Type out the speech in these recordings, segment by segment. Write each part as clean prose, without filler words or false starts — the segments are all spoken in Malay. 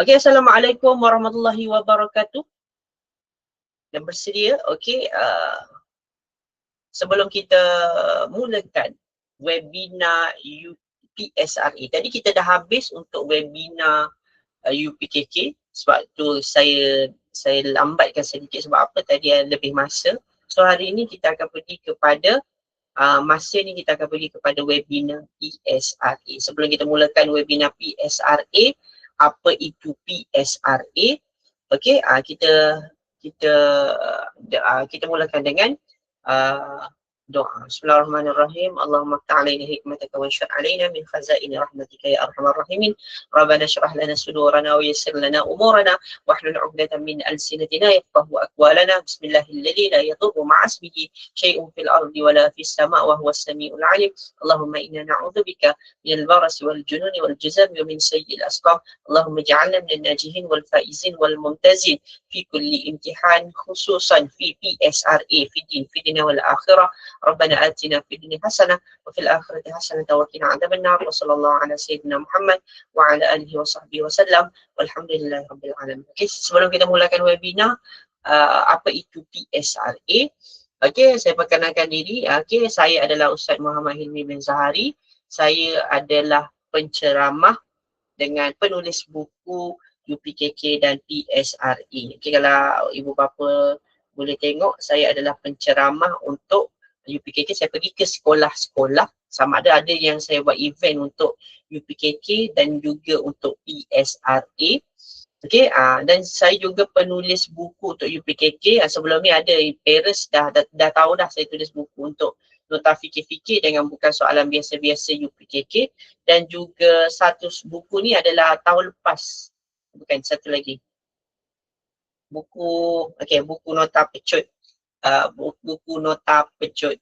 Okey, Assalamualaikum warahmatullahi wabarakatuh. Dan bersedia, okey, sebelum kita mulakan webinar UPSRA. Tadi kita dah habis untuk webinar UPKK sebab tu saya lambatkan sedikit sebab apa tadi lebih masa. So hari ini kita akan pergi kepada masa ni kita akan pergi kepada webinar PSRA. Sebelum kita mulakan webinar PSRA, apa itu PSRA? Okey, kita mulakan dengan doa. Bismillahirrahmanirrahim. Allahumma ta'alaina hikmataka wa anshur alaina min khazaini rahmatika ya arhamar rahimin. Rabbana shrah lana sudurana wa yassir lana umurana wahlul 'uqdatam min alsinatina yafqahu aqwalana. Bismillahilladzi la yadurru ma'a ismihi syai'un fil ardi wa la fis sama' wa huwas samiul 'alim. Allahumma inna na'udzubika minal barasi wal jununi wal juzami wa min sayyi'il asqam. Allahumma ij'alna minal najihin wal faizin wal mumtazin fi kulli imtihan khususan fi PSRA fi din wal akhirah. Rabbana atina fid dunya hasanah wa fil akhirati hasanah wa qina adzabannar. Wa sallallahu ala sayyidina Muhammad wa ala alihi wa sahbihi wasallam. Walhamdulillahirabbil alamin. Okey, sebelum kita mulakan webinar, apa itu PSRA? Okey, saya perkenalkan diri. Okey, saya adalah Ustaz Muhammad Hilmi bin Zahari. Saya adalah penceramah dengan penulis buku UPKK dan PSRA. Okey, kalau ibu bapa boleh tengok, saya adalah penceramah untuk UPKK. Saya pergi ke sekolah-sekolah, sama ada yang saya buat event untuk UPKK dan juga untuk PSRA. Okey, dan saya juga penulis buku untuk UPKK. Sebelum ni ada parents dah tahu dah saya tulis buku untuk nota fikir-fikir dengan bukan soalan biasa-biasa UPKK, dan juga satu buku ni adalah tahun lepas, bukan satu lagi buku, okey, buku nota pecut, buku nota pecut,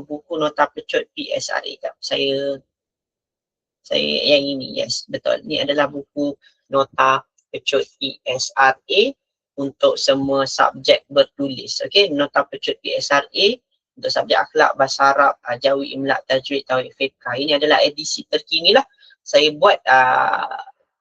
buku nota pecut PSRA. Saya yang ini, yes, betul, ni adalah buku nota pecut PSRA untuk semua subjek bertulis. Okey, nota pecut PSRA untuk subjek akhlak, bahasa Arab, jawi, imla, tajwid, tauhid, fiqh. Ini adalah edisi terkini lah. Saya buat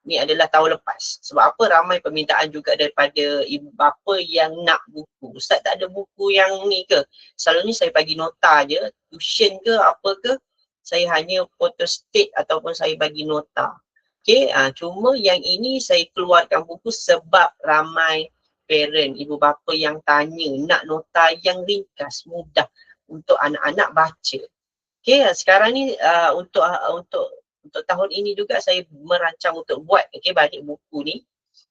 ni adalah tahun lepas. Sebab apa? Ramai permintaan juga daripada ibu bapa yang nak buku. Ustaz, tak ada buku yang ni ke? Selalunya saya bagi nota je, tuition ke apa ke, saya hanya photostat ataupun saya bagi nota. Okay, cuma yang ini saya keluarkan buku sebab ramai parent, ibu bapa yang tanya nak nota yang ringkas, mudah untuk anak-anak baca. Okay, sekarang ni untuk tahun ini juga saya merancang untuk buat balik buku ni.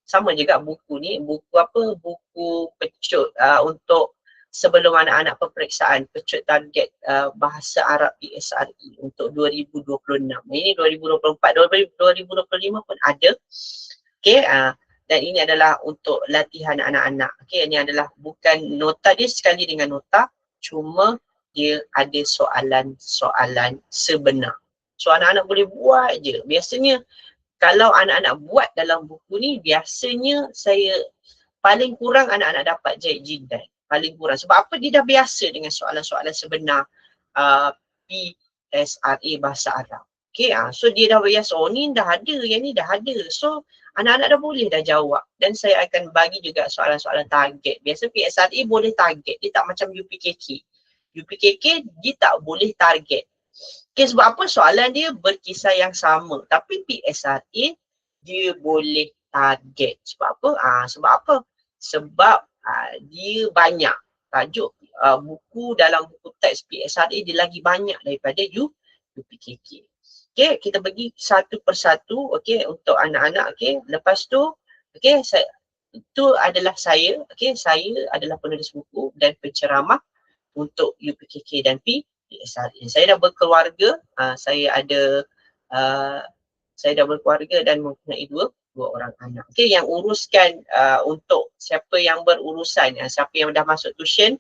Sama juga buku ni, buku apa? Buku pecut untuk sebelum anak-anak peperiksaan pecut target bahasa Arab PSRA untuk 2026. Ini 2024, 2025 pun ada. Okey, dan ini adalah untuk latihan anak-anak. Okey, ini adalah bukan nota dia sekali dengan nota, cuma dia ada soalan-soalan sebenar. So anak-anak boleh buat je. Biasanya kalau anak-anak buat dalam buku ni, biasanya saya paling kurang anak-anak dapat jaid jindan. Paling kurang. Sebab apa? Dia dah biasa dengan soalan-soalan sebenar PSRA bahasa Arab. Okay, so dia dah biasa. Oh, ni dah ada, yang ni dah ada. So anak-anak dah boleh dah jawab. Dan saya akan bagi juga soalan-soalan target. Biasa PSRA boleh target. Dia tak macam UPKK. UPKK dia tak boleh target. Okay, sebab apa? Soalan dia berkisar yang sama. Tapi PSRA dia boleh target. Sebab apa? Sebab apa? Sebab dia banyak. Tajuk buku dalam buku teks PSRA dia lagi banyak daripada UPKK. Okay, kita pergi satu persatu, okay, untuk anak-anak. Okay, lepas tu, okay, itu adalah saya. Okay, saya adalah penulis buku dan penceramah untuk UPKK dan PSRA. Saya dah berkeluarga, saya dah berkeluarga dan mempunyai dua orang anak. Okey, yang uruskan untuk siapa yang berurusan, siapa yang dah masuk tuition,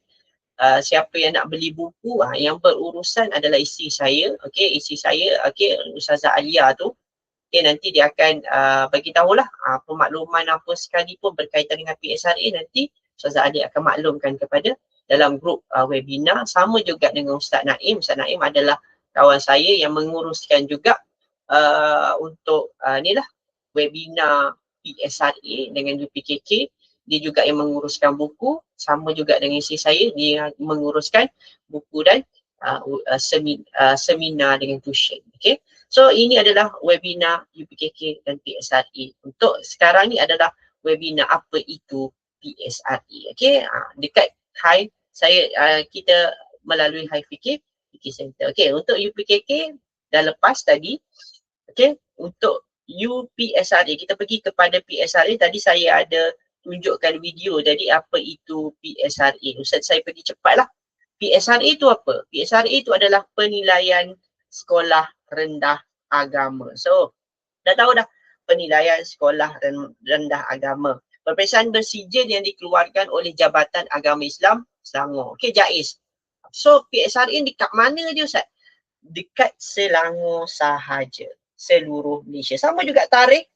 siapa yang nak beli buku, yang berurusan adalah isteri saya. Okey, isteri saya, okey, Ustazah Alia tu. Okey, nanti dia akan bagi tahulah pemakluman apa sekalipun berkaitan dengan PSRA, nanti Ustazah Alia akan maklumkan kepada dalam grup webinar. Sama juga dengan Ustaz Naim. Ustaz Naim adalah kawan saya yang menguruskan juga untuk ni lah webinar PSRA dengan UPKK. Dia juga yang menguruskan buku, sama juga dengan isteri saya, dia menguruskan buku dan seminar dengan tuition. Okay. So ini adalah webinar UPKK dan PSRA. Untuk sekarang ni adalah webinar apa itu PSRA. Okay. Dekat Hai, kita melalui Hai Fikir Center. Okay. Untuk UPKK dah lepas tadi. Okay. Untuk UPSRA, kita pergi kepada PSRA. Tadi saya ada tunjukkan video. Jadi apa itu PSRA? Ustaz saya pergi cepatlah. PSRA itu apa? PSRA itu adalah penilaian sekolah rendah agama. So, dah tahu dah penilaian sekolah rendah agama. Peperiksaan bersijil yang dikeluarkan oleh Jabatan Agama Islam Selangor. Okey, JAIS. So, PSRA dekat mana je Ustaz? Dekat Selangor sahaja. Seluruh Malaysia. Sama juga tarikh.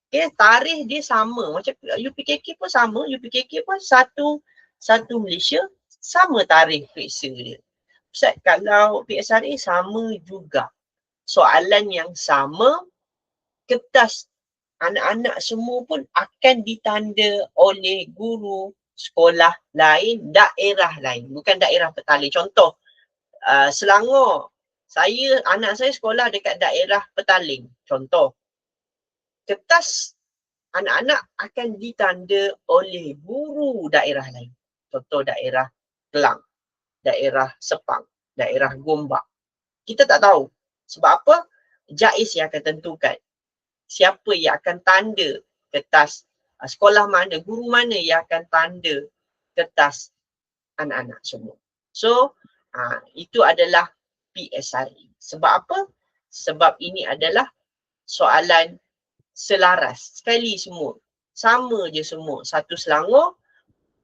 Okay, tarikh dia sama. Macam UPKK pun sama. UPKK pun satu Malaysia. Sama tarikh periksa dia. Ustaz, kalau PSRA sama juga. Soalan yang sama, kertas anak-anak semua pun akan ditanda oleh guru sekolah lain, daerah lain. Bukan daerah Petaling. Contoh, Selangor. Anak saya sekolah dekat daerah Petaling. Contoh. Kertas anak-anak akan ditanda oleh guru daerah lain. Contoh daerah Kelang, daerah Sepang, daerah Gombak. Kita tak tahu. Sebab apa? JAIS yang akan tentukan siapa yang akan tanda kertas, sekolah mana, guru mana yang akan tanda kertas anak-anak semua. So, itu adalah PSRA. Sebab apa? Sebab ini adalah soalan selaras. Sekali semua. Sama je semua. Satu Selangor,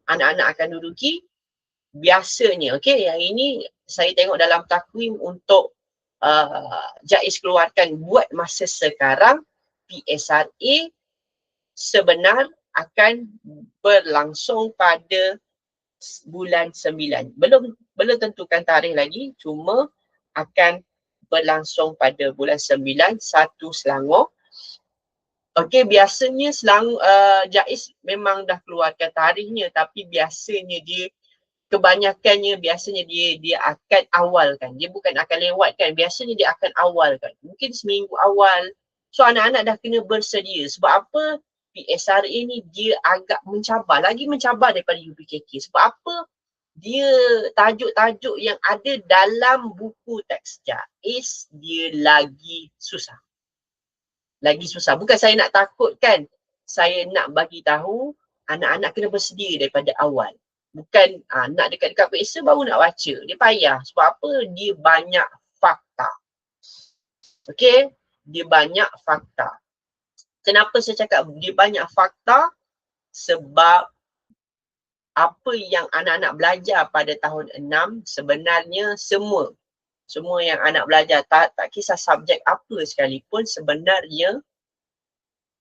anak-anak akan duduki. Biasanya, okay, yang ini saya tengok dalam takwim untuk JAIS keluarkan buat masa sekarang, PSRA sebenar akan berlangsung pada bulan 9. Belum tentukan tarikh lagi, cuma akan berlangsung pada bulan 9, satu Selangor. Okey, biasanya JAIS memang dah keluarkan tarikhnya, tapi biasanya kebanyakannya dia akan awalkan. Dia bukan akan lewatkan, biasanya dia akan awalkan. Mungkin seminggu awal. So anak-anak dah kena bersedia. Sebab apa? PSRA ni dia agak lagi mencabar daripada UPKK. Sebab apa? Dia tajuk-tajuk yang ada dalam buku teks JAIS dia lagi susah. Bukan saya nak takutkan. Saya nak bagi tahu anak-anak kena bersedia daripada awal. Bukan nak dekat-dekat periksa baru nak baca. Dia payah. Sebab apa? Dia banyak fakta. Okey? Dia banyak fakta. Kenapa saya cakap dia banyak fakta? Sebab apa yang anak-anak belajar pada tahun 6 sebenarnya semua yang anak belajar tak kisah subjek apa sekalipun sebenarnya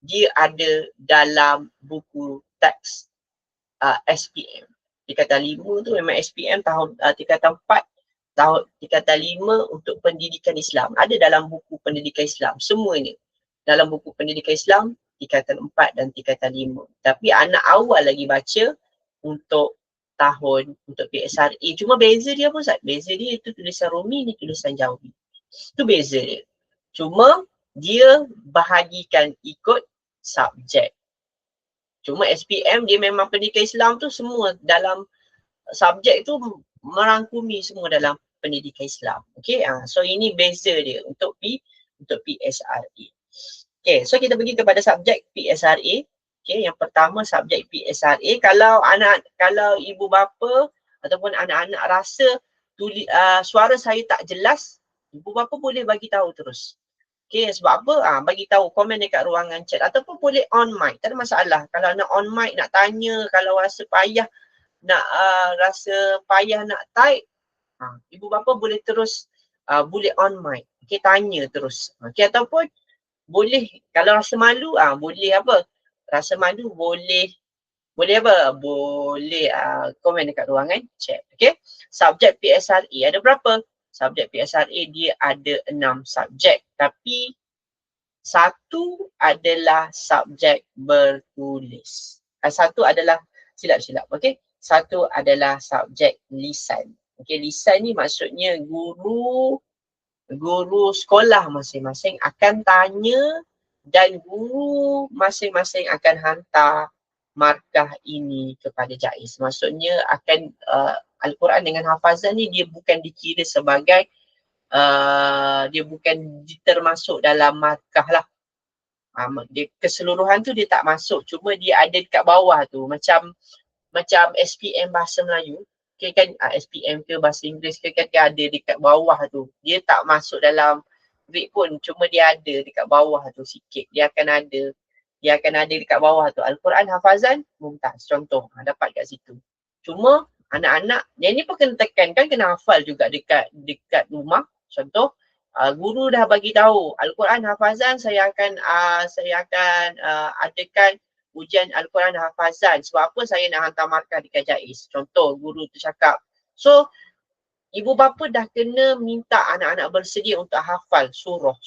dia ada dalam buku teks SPM. Tingkatan 5 tu memang SPM tingkatan 4, tingkatan 5 untuk pendidikan Islam. Ada dalam buku pendidikan Islam. Semuanya dalam buku pendidikan Islam tingkatan 4 dan tingkatan 5. Tapi anak awal lagi baca untuk PSRA. Cuma beza dia apa Ustaz? Beza dia itu tulisan Romi, ni tulisan Jawi. Itu beza dia. Cuma dia bahagikan ikut subjek. Cuma SPM dia memang pendidikan Islam tu semua dalam subjek tu merangkumi semua dalam pendidikan Islam. Okay, so ini beza dia untuk PSRA. Okay, so kita pergi kepada subjek PSRA. Okay, yang pertama subjek PSRA. Kalau ibu bapa ataupun anak-anak rasa suara saya tak jelas, ibu bapa boleh bagi tahu terus. Okay, sebab apa? Bagi tahu komen dekat ruangan chat ataupun boleh on mic. Tak ada masalah. Kalau nak on mic, nak tanya, kalau rasa payah nak type, ibu bapa boleh terus boleh on mic. Okay, tanya terus. Okay, ataupun boleh kalau rasa malu boleh apa? Rasa malu boleh apa? Boleh komen dekat ruangan chat. Okay. Subjek PSRA ada berapa? Subjek PSRA dia ada 6 subjek. Tapi Satu adalah subjek bertulis. Satu adalah, silap. Okey. Satu adalah subjek lisan. Okey, lisan ni maksudnya guru sekolah masing-masing akan tanya dan guru masing-masing akan hantar markah ini kepada JAIS. Maksudnya akan Al-Quran dengan hafazan ni dia bukan dikira sebagai dia bukan termasuk dalam markah lah. Dia, keseluruhan tu dia tak masuk, cuma dia ada dekat bawah tu, macam SPM bahasa Melayu. Okay, kan SPM ke bahasa Inggeris ke kan dia ada dekat bawah tu. Dia tak masuk dalam grade pun, cuma dia ada dekat bawah tu sikit. Dia akan ada dekat bawah tu. Al-Quran hafazan mumtaz, contoh dapat kat situ. Cuma anak-anak yang ni pun kena tekan kan, kena hafal juga dekat rumah. Contoh guru dah bagi tahu Al-Quran hafazan, saya akan adakan ujian Al-Quran hafazan. Sebab apa saya nak hantar markah dekat JAIS? Contoh guru tu cakap. So ibu bapa dah kena minta anak-anak bersedia untuk hafal surah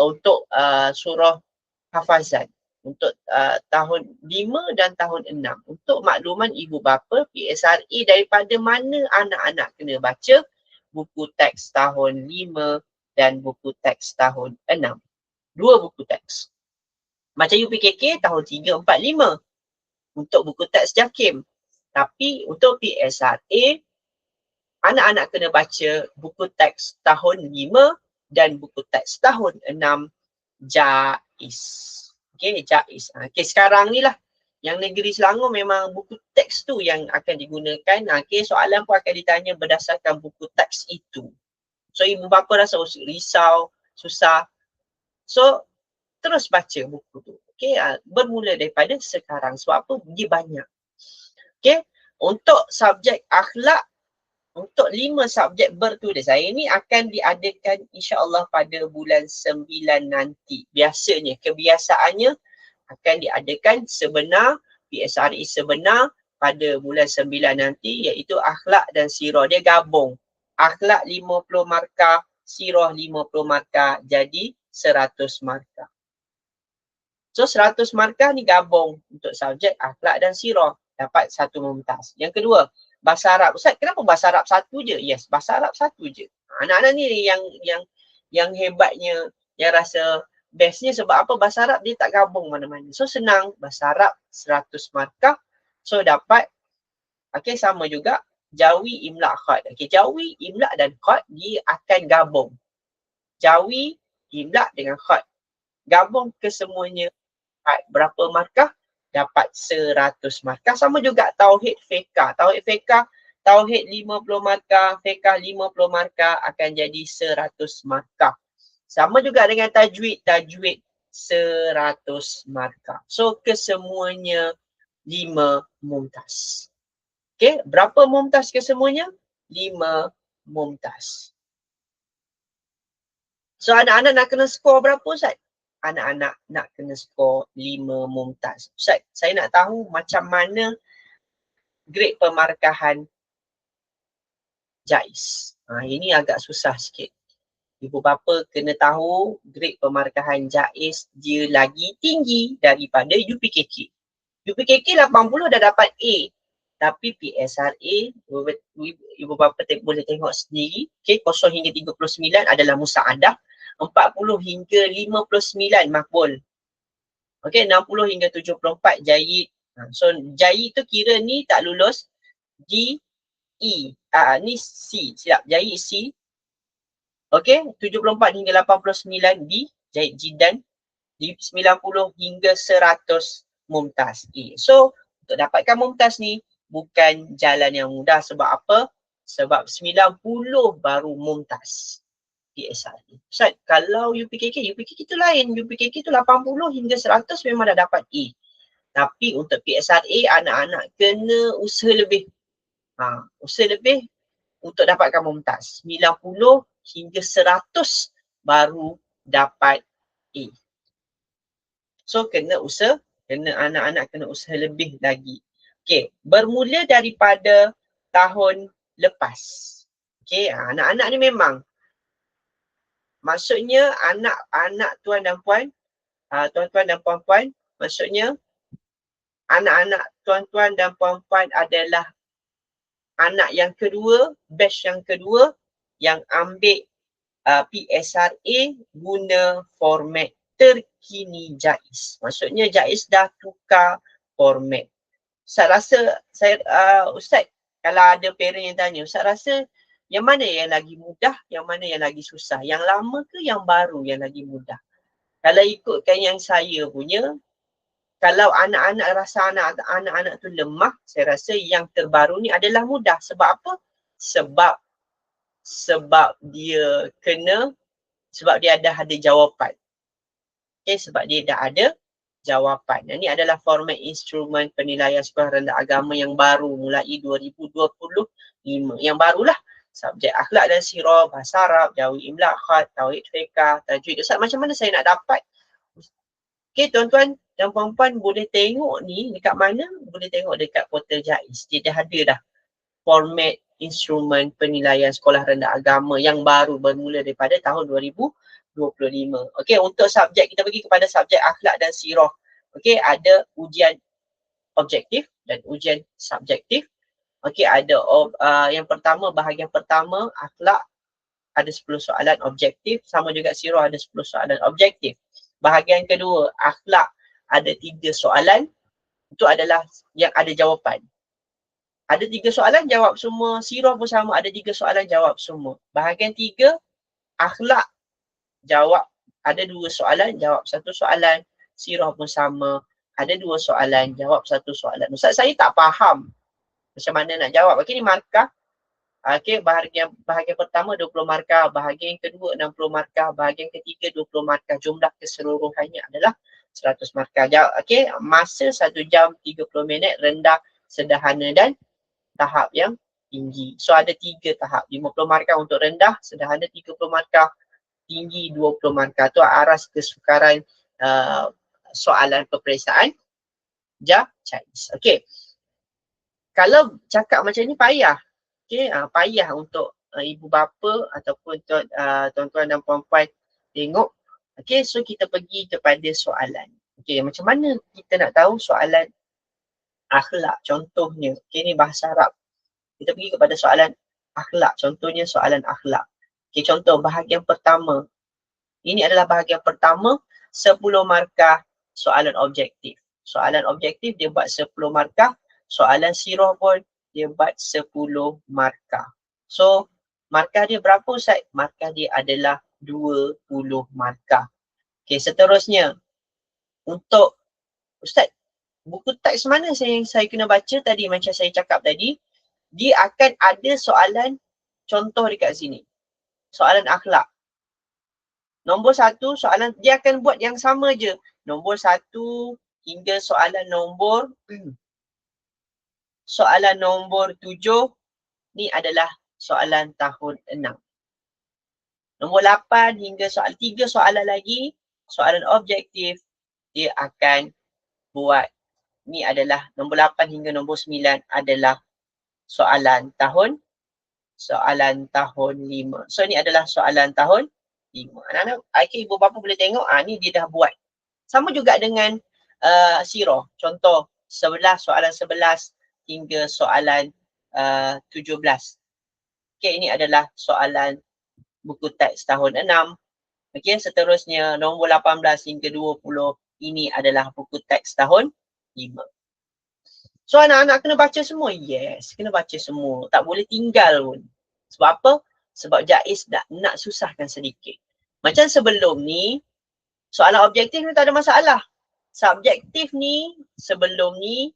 untuk surah hafazan untuk tahun 5 dan tahun 6. Untuk makluman ibu bapa, PSRA daripada mana anak-anak kena baca buku teks tahun 5 dan buku teks tahun 6. 2 buku teks. Macam UPKK tahun 3, 4, 5 untuk buku teks JAKIM. Tapi untuk PSRA, anak-anak kena baca buku teks tahun 5 dan buku teks tahun 6 JAIS. Okay, JAIS. Okay, sekarang ni lah yang negeri Selangor memang buku teks tu yang akan digunakan. Okay, soalan pun akan ditanya berdasarkan buku teks itu. So ibu bapa rasa risau, susah. So terus baca buku tu. Okay, bermula daripada sekarang. Sebab apa? Dia banyak. Okay, untuk subjek akhlak, untuk 5 subjek bertulis. Ini akan diadakan insya-Allah pada bulan 9 nanti. Biasanya, kebiasaannya akan diadakan PSRA sebenar pada bulan 9 nanti, iaitu akhlak dan sirah. Dia gabung. Akhlak 50 markah, sirah 50 markah, jadi 100 markah. So 100 markah ni gabung untuk subjek akhlak dan sirah. Dapat 1 mumtaz. Yang kedua, bahasa Arab. Ustaz, kenapa bahasa Arab 1 je? Yes, bahasa Arab 1 je. Anak-anak ni yang hebatnya, yang rasa bestnya sebab apa? Bahasa Arab dia tak gabung mana-mana. So senang, bahasa Arab 100 markah. So dapat, okay, sama juga jawi, imla, khat. Okay, jawi, imla dan khat dia akan gabung. Jawi, imla dengan khat. Gabung kesemuanya. Berapa markah? Dapat 100 markah. Sama juga tauhid fiqah. Tauhid 50 markah, fiqah 50 markah akan jadi 100 markah. Sama juga dengan tajwid 100 markah. So kesemuanya 5 mumtaz. Okay, berapa mumtaz kesemuanya? 5 mumtaz. So anak-anak nak kena skor berapa, Ustaz? Anak-anak nak kena skor 5 mumtaz. Ustaz, saya nak tahu macam mana grade pemarkahan JAIS. Ini agak susah sikit. Ibu bapa kena tahu grade pemarkahan JAIS dia lagi tinggi daripada UPKK. UPKK 80 dah dapat A. Tapi PSRA, ibu bapa boleh tengok sendiri, okay, 0 hingga 39 adalah musa'adah. 40 hingga 59 makbul. Okey, 60 hingga 74 jayid. So jayid tu kira ni tak lulus D, E. Ni C, silap, jayid C. Okey, 74 hingga 89 D, jayid jiddan. 90 hingga 100 mumtaz E. So untuk dapatkan mumtaz ni bukan jalan yang mudah. Sebab apa? Sebab 90 baru mumtaz. PSRA. Ustaz, kalau UPKK tu lain. UPKK tu 80 hingga 100 memang dah dapat A. Tapi untuk PSRA, anak-anak kena usaha lebih. Usaha lebih untuk dapatkan mumtaz. 90 hingga 100 baru dapat A. So, kena usaha. Anak-anak kena usaha lebih lagi. Okay, bermula daripada tahun lepas. Okay, anak-anak ni memang maksudnya anak-anak tuan dan puan, tuan-tuan dan puan-puan, maksudnya anak-anak tuan-tuan dan puan-puan adalah anak yang kedua, batch yang kedua yang ambil PSRA guna format terkini JAIS. Maksudnya JAIS dah tukar format. Ustaz rasa, Ustaz, kalau ada parent yang tanya, Ustaz rasa yang mana yang lagi mudah, yang mana yang lagi susah? Yang lama ke yang baru yang lagi mudah? Kalau ikutkan yang saya punya, kalau anak-anak rasa anak-anak tu lemah, saya rasa yang terbaru ni adalah mudah. Sebab apa? Sebab dia dah ada jawapan. Okay, sebab dia dah ada jawapan. Dan ini adalah format instrumen penilaian sekolah rendah agama yang baru mulai 2025. Yang barulah. Subjek akhlak dan sirah, bahasa Arab, jawab imla, khat, tauhid, fiqah, tajwid. Ustaz, macam mana saya nak dapat? Okay, tuan-tuan dan puan-puan boleh tengok ni dekat mana? Boleh tengok dekat portal JAIS. Dia dah ada dah format instrumen penilaian sekolah rendah agama yang baru bermula daripada tahun 2025. Okey, untuk subjek, kita pergi kepada subjek akhlak dan sirah. Okey, ada ujian objektif dan ujian subjektif. Okey, ada yang pertama, bahagian pertama akhlak ada 10 soalan objektif, sama juga sirah ada 10 soalan objektif. Bahagian kedua, akhlak ada 3 soalan, itu adalah yang ada jawapan. Ada 3 soalan, jawab semua. Sirah pun sama, ada 3 soalan, jawab semua. Bahagian 3, akhlak, jawab, ada 2 soalan, jawab 1 soalan. Sirah pun sama, ada 2 soalan, jawab 1 soalan. Ustaz, saya tak faham macam mana nak jawab. Okey, ni markah. Okey, bahagian pertama 20 markah, bahagian kedua 60 markah, bahagian ketiga 20 markah. Jumlah keseluruhannya adalah 100 markah. Okey, masa 1 jam 30 minit, rendah, sederhana dan tahap yang tinggi. So ada 3 tahap, 50 markah untuk rendah, sederhana 30 markah, tinggi 20 markah. Tu aras kesukaran soalan peperiksaan JAIS. Okey. Kalau cakap macam ni payah. Okey, payah untuk ibu bapa ataupun tuan-tuan dan puan-puan tengok. Okey, so kita pergi kepada soalan. Okey, macam mana kita nak tahu soalan akhlak contohnya? Okey, ni bahasa Arab. Kita pergi kepada soalan akhlak. Contohnya soalan akhlak. Okey, contoh bahagian pertama. Ini adalah bahagian pertama, 10 markah soalan objektif. Soalan objektif dia buat 10 markah. Soalan sirah pun dia buat 10 markah. So, markah dia berapa Ustaz? Markah dia adalah 20 markah. Okey, seterusnya. Untuk Ustaz, buku teks mana yang saya kena baca tadi macam saya cakap tadi? Dia akan ada soalan contoh dekat sini. Soalan akhlak. Nombor 1, soalan dia akan buat yang sama je. Nombor 1 hingga soalan nombor 7 ni adalah soalan tahun 6. Nombor 8 hingga 3 soalan lagi, soalan objektif, dia akan buat, ni adalah nombor 8 hingga nombor 9 adalah soalan tahun 5. So ni adalah soalan tahun 5. Anak-anak, ibu bapa boleh tengok, ni dia dah buat. Sama juga dengan sirah. Contoh, soalan 11 hingga soalan 17. Okey, ini adalah soalan buku teks tahun 6. Okey, seterusnya nombor 18 hingga 20, ini adalah buku teks tahun 5. So anak-anak kena baca semua? Yes, kena baca semua. Tak boleh tinggal pun. Sebab apa? Sebab JAIS nak susahkan sedikit. Macam sebelum ni, soalan objektif ni tak ada masalah. Subjektif ni, sebelum ni,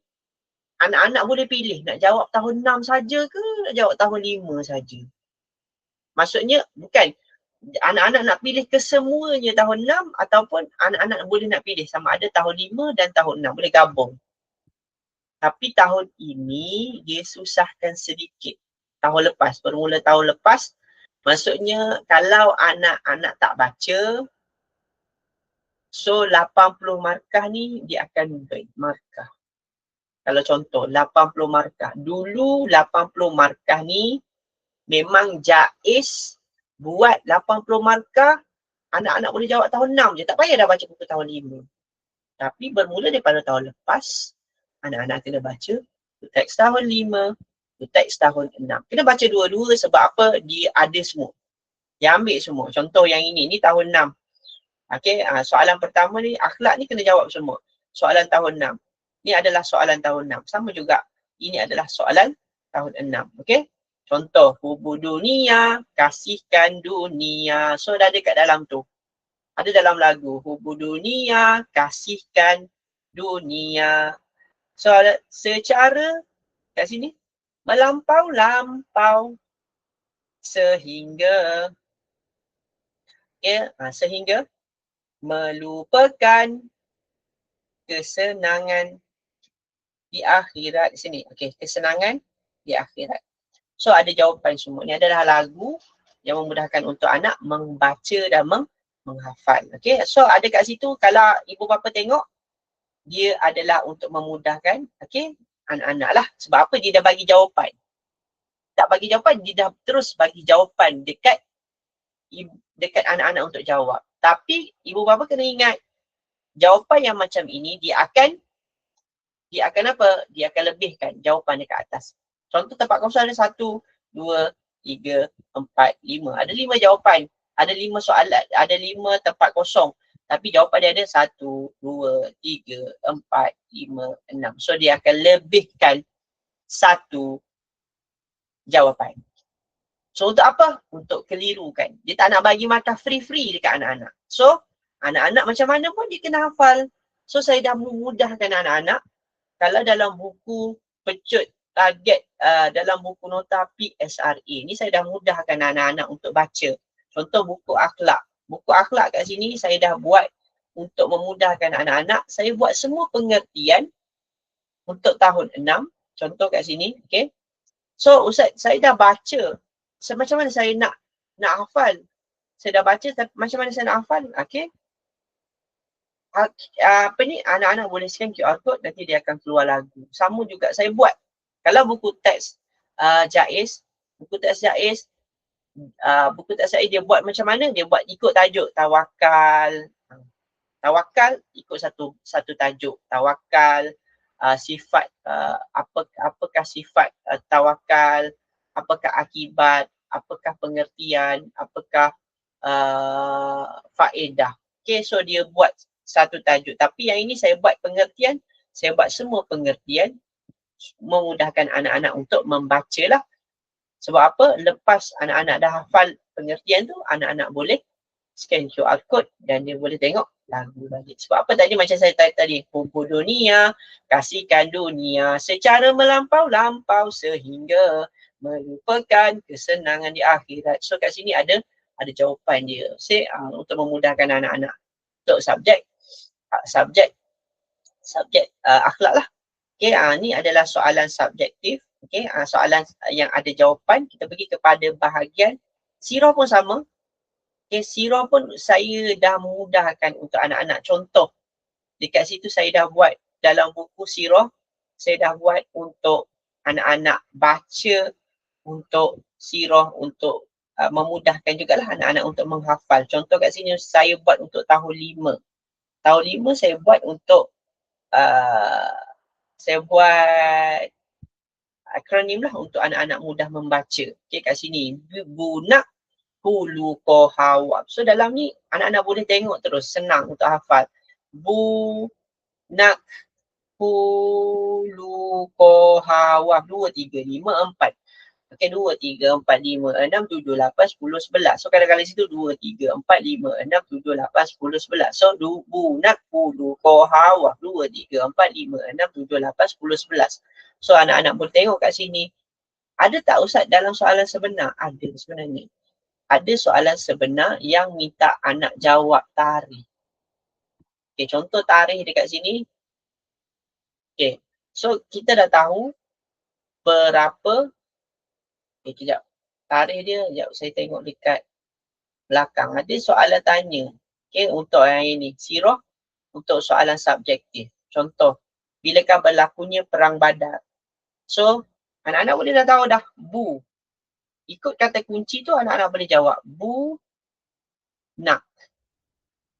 anak-anak boleh pilih nak jawab tahun 6 saja ke nak jawab tahun 5 saja. Maksudnya bukan anak-anak nak pilih kesemuanya tahun 6 ataupun anak-anak boleh nak pilih sama ada tahun 5 dan tahun 6. Boleh gabung. Tapi tahun ini dia susahkan sedikit. Tahun lepas, bermula tahun lepas, maksudnya kalau anak-anak tak baca, so 80 markah ni dia akan break markah. Kalau contoh 80 markah. Dulu 80 markah ni memang JAIS buat 80 markah anak-anak boleh jawab tahun 6 je. Tak payah dah baca buku tahun 5. Tapi bermula daripada tahun lepas, anak-anak kena baca teks tahun 5, teks tahun 6. Kena baca dua-dua sebab apa? Dia ada semua. Dia ambil semua. Contoh yang ini tahun 6. Okey, soalan pertama ni, akhlak ni kena jawab semua. Soalan tahun 6. Ni adalah soalan tahun 6. Sama juga, ini adalah soalan tahun 6. Okey. Contoh, hubu dunia, kasihkan dunia. So, dah ada kat dalam tu. Ada dalam lagu, hubu dunia, kasihkan dunia. So, secara kat sini, melampau-lampau sehingga, sehingga melupakan kesenangan di akhirat. Di sini, okey, kesenangan di akhirat. So, ada jawapan semua. Ini adalah lagu yang memudahkan untuk anak membaca dan menghafal. Okey, so ada kat situ kalau ibu bapa tengok, dia adalah untuk memudahkan, okey, anak-anak lah. Sebab apa? Dia dah bagi jawapan. Tak bagi jawapan, dia dah terus bagi jawapan dekat anak-anak untuk jawab. Tapi ibu bapa kena ingat, jawapan yang macam ini dia akan apa? Dia akan lebihkan jawapan dekat atas. Contoh tempat kosong ada 1, 2, 3, 4, 5. Ada 5 jawapan. Ada 5 soalan. Ada 5 tempat kosong. Tapi jawapan dia ada 1, 2, 3, 4, 5, 6. So dia akan lebihkan 1 jawapan. So untuk apa? Untuk kelirukan. Dia tak nak bagi makan free-free dekat anak-anak. So anak-anak macam mana pun dia kena hafal. So saya dah memudahkan anak-anak. Kalau dalam buku pecut target dalam buku nota PSRA ni, saya dah mudahkan anak-anak untuk baca. Contoh buku akhlak. Buku akhlak kat sini saya dah buat untuk memudahkan anak-anak. Saya buat semua pengertian untuk tahun 6. Contoh kat sini, okey. So Ustaz, saya dah baca. So, macam mana saya nak hafal? Saya dah baca, tapi macam mana saya nak hafal? Okey. Apa ni, anak-anak boleh scan QR code, nanti dia akan keluar lagu. Sama juga saya buat. Kalau buku teks Jaiz, buku teks Jaiz dia buat macam mana? Dia buat ikut tajuk tawakal. Tawakal ikut satu tajuk. Tawakal, sifat, apakah sifat tawakal, apakah akibat, apakah pengertian, apakah faedah. Okay, so dia buat satu tajuk. Tapi yang ini saya buat pengertian, saya buat semua pengertian, memudahkan anak-anak untuk membaca lah. Sebab apa? Lepas anak-anak dah hafal pengertian tu, anak-anak boleh scan QR code dan dia boleh tengok lagu balik. Sebab apa tadi macam saya tadi, hubu dunia, kasihkan dunia secara melampau-lampau sehingga melupakan kesenangan di akhirat. So kat sini ada jawapan dia. Untuk memudahkan anak-anak. Untuk subjek akhlak lah. Okay, ni adalah soalan subjektif. Okay, soalan yang ada jawapan. Kita pergi kepada bahagian sirah pun sama. Okay, sirah pun saya dah mudahkan untuk anak-anak. Contoh, dekat situ saya dah buat dalam buku sirah, saya dah buat untuk anak-anak baca, untuk sirah, untuk memudahkan jugalah anak-anak untuk menghafal. Contoh kat sini saya buat untuk tahun 5. Tahun 5 saya buat untuk saya buat akronim lah untuk anak-anak mudah membaca. Okay, kat sini bunak hulu kohawab. So dalam ni anak-anak boleh tengok terus, senang untuk hafal. Bunak hulu kohawab. 2, 3, 5, 4. Okay, 2, 3, 4, 5, 6, 7, 8, 10, 11. So kadang-kadang situ 2, 3, 4, 5, 6, 7, 8, 10, 11. So bunak hulu kohawab. 2, 3, 4, 5, 6, 7, 8, 10, 11. So anak-anak boleh tengok kat sini. Ada tak Ustaz dalam soalan sebenar? Ada sebenarnya. Ada soalan sebenar yang minta anak jawab tarikh. Okay, contoh tarikh dekat sini. Okay, so kita dah tahu berapa. Okay, kejap. Tarikh dia, sekejap saya tengok dekat belakang. Ada soalan tanya. Okay, untuk yang ini. Sirah untuk soalan subjektif. Contoh, bilakah berlakunya perang Badar? So, anak-anak boleh dah tahu dah. Ikut kata kunci tu anak-anak boleh jawab. Nak.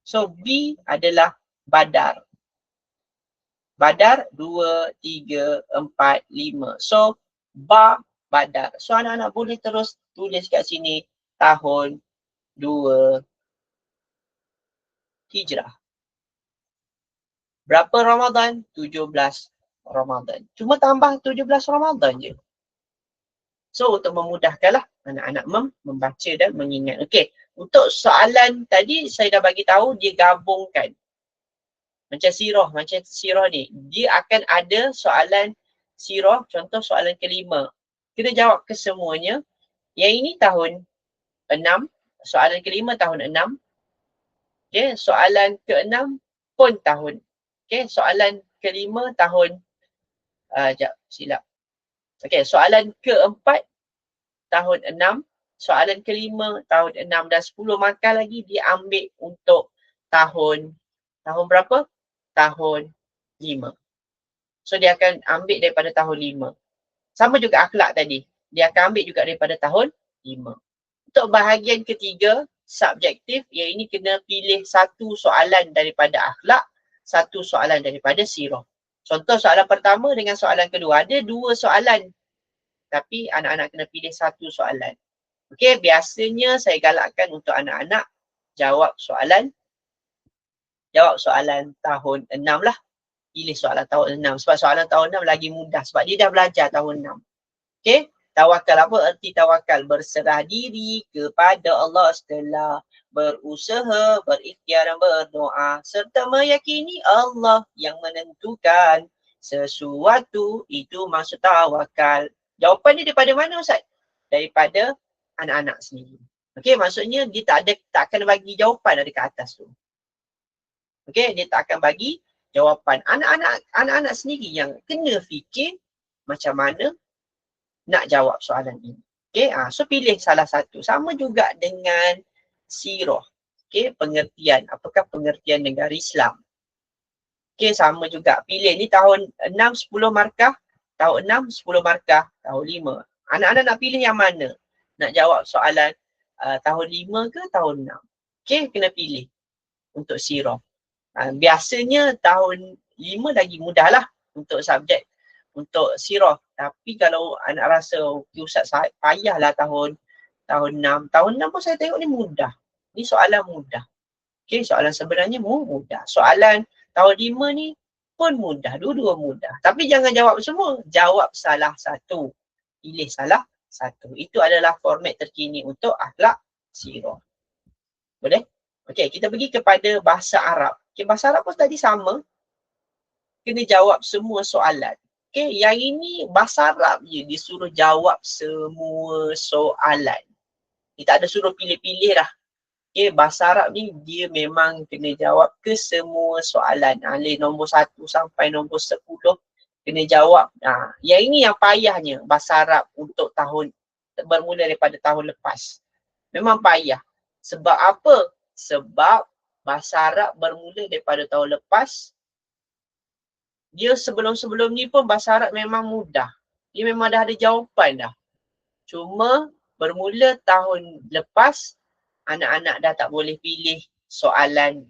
So B adalah Badar. Badar 2, 3, 4, 5. So Badar. So anak-anak boleh terus tulis kat sini tahun 2 Hijrah. Berapa Ramadan? 17 Ramadan. Cuma tambah 17 Ramadan je. So untuk memudahkanlah anak-anak membaca dan mengingat. Okey, untuk soalan tadi saya dah bagi tahu dia gabungkan. Macam sirah ni. Dia akan ada soalan sirah, contoh soalan kelima. Kita jawab kesemuanya. Yang ini tahun 6. Soalan kelima tahun 6. Okay, soalan ke-6 pun tahun. Okay, soalan kelima tahun, silap. Okay, soalan ke-4 tahun 6. Soalan kelima tahun 6 dan 10 markah lagi dia ambil untuk tahun berapa? Tahun 5. So dia akan ambil daripada tahun 5. Sama juga akhlak tadi. Dia akan ambil juga daripada tahun 5. Untuk bahagian ketiga, subjektif, yang ini kena pilih satu soalan daripada akhlak, satu soalan daripada sirah. Contoh soalan pertama dengan soalan kedua. Ada 2 soalan. Tapi anak-anak kena pilih satu soalan. Okey, biasanya saya galakkan untuk anak-anak jawab soalan tahun 6 lah. Pilih soalan tahun 6. Sebab soalan tahun 6 lagi mudah. Sebab dia dah belajar tahun 6. Okey, tawakal apa erti tawakal? Berserah diri kepada Allah setelah berusaha, berikhtiar dan berdoa serta meyakini Allah yang menentukan sesuatu, itu maksud tawakal. Jawapan dia daripada mana Ustaz? Daripada anak-anak sendiri. Okey, maksudnya dia tak akan bagi jawapan dari ke atas tu. Okey, dia tak akan bagi jawapan. Anak-anak sendiri yang kena fikir macam mana nak jawab soalan ini. Okay, so pilih salah satu. Sama juga dengan sirah. Okay, pengertian. Apakah pengertian negara Islam? Okay, sama juga. Pilih ni tahun 6, 10 markah. Tahun 6, 10 markah. Tahun 5. Anak-anak nak pilih yang mana? Nak jawab soalan tahun 5 ke tahun 6? Okay, kena pilih untuk sirah. Biasanya tahun 5 lagi mudah lah untuk subjek untuk sirah. Tapi kalau anak rasa Ustaz payahlah tahun 6. Tahun 6 pun saya tengok ni mudah. Ni soalan mudah. Okay, soalan sebenarnya mudah. Soalan tahun 5 ni pun mudah. Dua-dua mudah. Tapi jangan jawab semua. Jawab salah satu. Pilih salah satu. Itu adalah format terkini untuk akhlak sirah. Boleh? Okay, kita pergi kepada bahasa Arab. Okay, bahasa Arab pun tadi sama. Kena jawab semua soalan. Okay, yang ini bahasa Arab je disuruh jawab semua soalan. Dia tak ada suruh pilih-pilih dah. Okay, bahasa Arab ni dia memang kena jawab ke semua soalan. Alih nombor 1 sampai nombor 10 kena jawab. Yang ini yang payahnya bahasa Arab untuk tahun bermula daripada tahun lepas. Memang payah. Sebab apa? Sebab bahasa Arab bermula daripada tahun lepas. Dia sebelum-sebelum ni pun bahasa Arab memang mudah. Dia memang dah ada jawapan dah. Cuma bermula tahun lepas, anak-anak dah tak boleh pilih soalan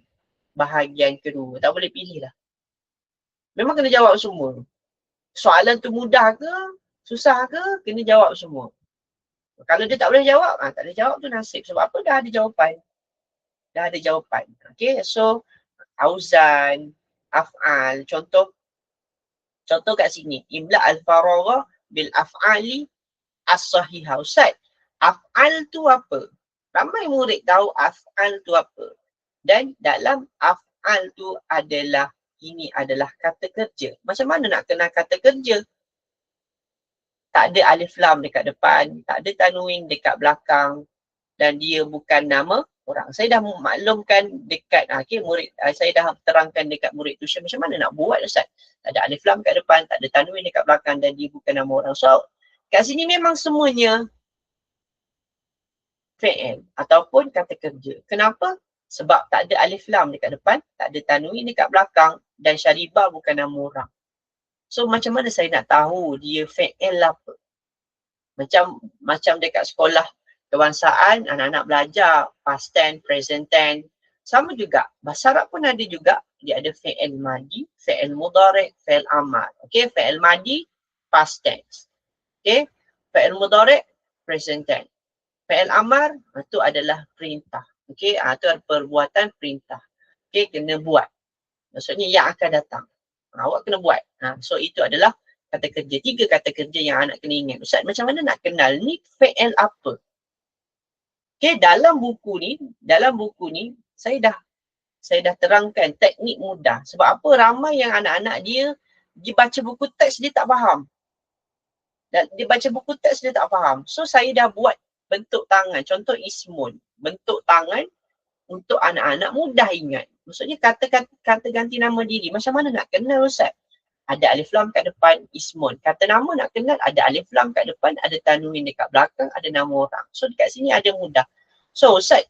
bahagian kedua. Tak boleh pilih lah. Memang kena jawab semua. Soalan tu mudah ke, susah ke, kena jawab semua. Kalau dia tak boleh jawab, tak boleh jawab tu nasib. Sebab apa? Dah ada jawapan. Dah ada jawapan. Okay, so auzan, af'al, contoh kat sini. Imla al-faragha bil af'ali as-sahihah. Ustaz, af'al tu apa? Ramai murid tahu af'al tu apa. Dan dalam af'al tu adalah, ini adalah kata kerja. Macam mana nak kenal kata kerja? Tak ada alif lam dekat depan, tak ada tanwin dekat belakang dan dia bukan nama orang. Saya dah maklumkan dekat murid, saya dah terangkan dekat murid tuition macam mana nak buat Ustaz. Tak ada alif lam kat depan, tak ada tanwin dekat belakang dan dia bukan nama orang. So kat sini memang semuanya fi'il ataupun kata kerja. Kenapa? Sebab tak ada alif lam dekat depan, tak ada tanwin dekat belakang dan syaribah bukan nama orang. So macam mana saya nak tahu dia fi'il apa? Macam dekat sekolah kebangsaan, anak-anak belajar past tense, present tense, Sama juga, bahasa Arab pun ada juga, dia ada fi'il madi, fi'il mudhari', fi'il amar. Okay, fi'il madi, past tense. Okay, fi'il mudhari', present tense. Fi'il amar, itu adalah perintah. Okay, itu adalah perbuatan perintah. Okay, kena buat. Maksudnya yang akan datang. Awak kena buat. So itu adalah kata kerja. 3 kata kerja yang anak kena ingat. Ustaz, macam mana nak kenal ni fi'il apa? Okay, dalam buku ni, saya dah terangkan teknik mudah. Sebab apa? Ramai yang anak-anak dia baca buku teks dia tak faham. Dan dia baca buku teks dia tak faham. So saya dah buat bentuk tangan. Contoh ismun. Bentuk tangan untuk anak-anak mudah ingat. Maksudnya kata ganti nama diri. Macam mana nak kenal Ustaz? Ada alif lam kat depan, ismun. Kata nama nak kenal, ada alif lam kat depan, ada tanwin dekat belakang, ada nama orang. So dekat sini ada mudah. So Ustaz,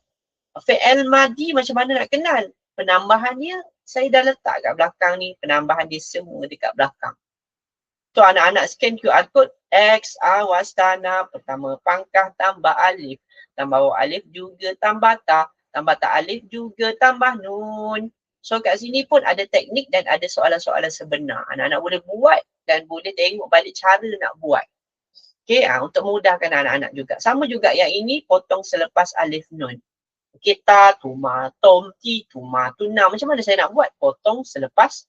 fi'il madi macam mana nak kenal? Penambahannya saya dah letak kat belakang ni. Penambahan dia semua dekat belakang. So anak-anak scan QR code X, awas, tanah, pertama pangkah tambah alif. Tambah alif juga tambah ta. Tambah ta alif juga tambah nun. So kat sini pun ada teknik dan ada soalan-soalan sebenar. Anak-anak boleh buat dan boleh tengok balik cara nak buat. Okay, untuk memudahkan anak-anak juga. Sama juga yang ini potong selepas alif nun. Okay, ta, tuma, tom, ti, tuma, tuna. Macam mana saya nak buat? Potong selepas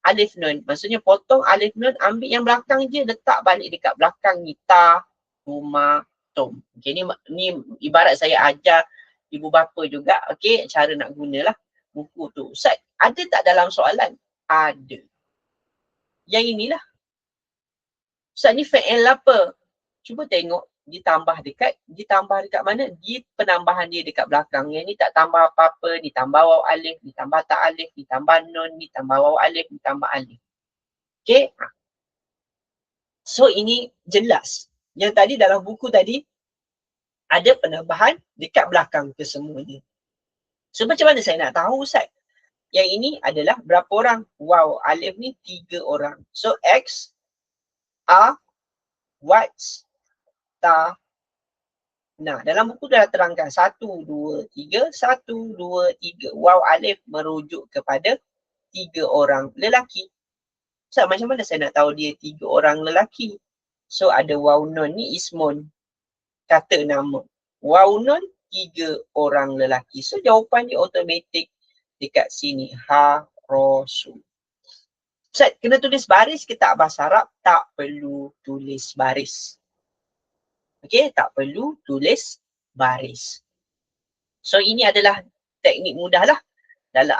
alif nun. Maksudnya potong alif nun, ambil yang belakang je, letak balik dekat belakang ni. Ta, tuma, tom. Okay, ni ibarat saya ajar ibu bapa juga. Okay, cara nak gunalah buku tu. Ustaz, ada tak dalam soalan? Ada. Yang inilah. Ustaz, ni fi'il apa? Cuba tengok ditambah dekat mana? Di penambahan dia dekat belakang. Yang ni tak tambah apa-apa, ni tambah waw alif, ni tambah ta alif, ni tambah nun, ni tambah waw alif, ni tambah alif. Okay? So ini jelas. Yang tadi dalam buku tadi, ada penambahan dekat belakang kesemuanya. So macam mana saya nak tahu Ustaz? Yang ini adalah berapa orang? Wow, alif ni 3 orang. So X, A, Wat, Ta, nah dalam buku dah terangkan 1, 2, 3, 1, 2, 3. Wow, alif merujuk kepada 3 orang lelaki. So macam mana saya nak tahu dia 3 orang lelaki? So ada waw nun ni ismun. Kata nama. Waw nun 3 orang lelaki. So jawapan dia automatik dekat sini. Ha-ro-su. Ustaz, kena tulis baris ke tak bahasa Arab? Tak perlu tulis baris. Okay, tak perlu tulis baris. So ini adalah teknik mudah lah. Dalam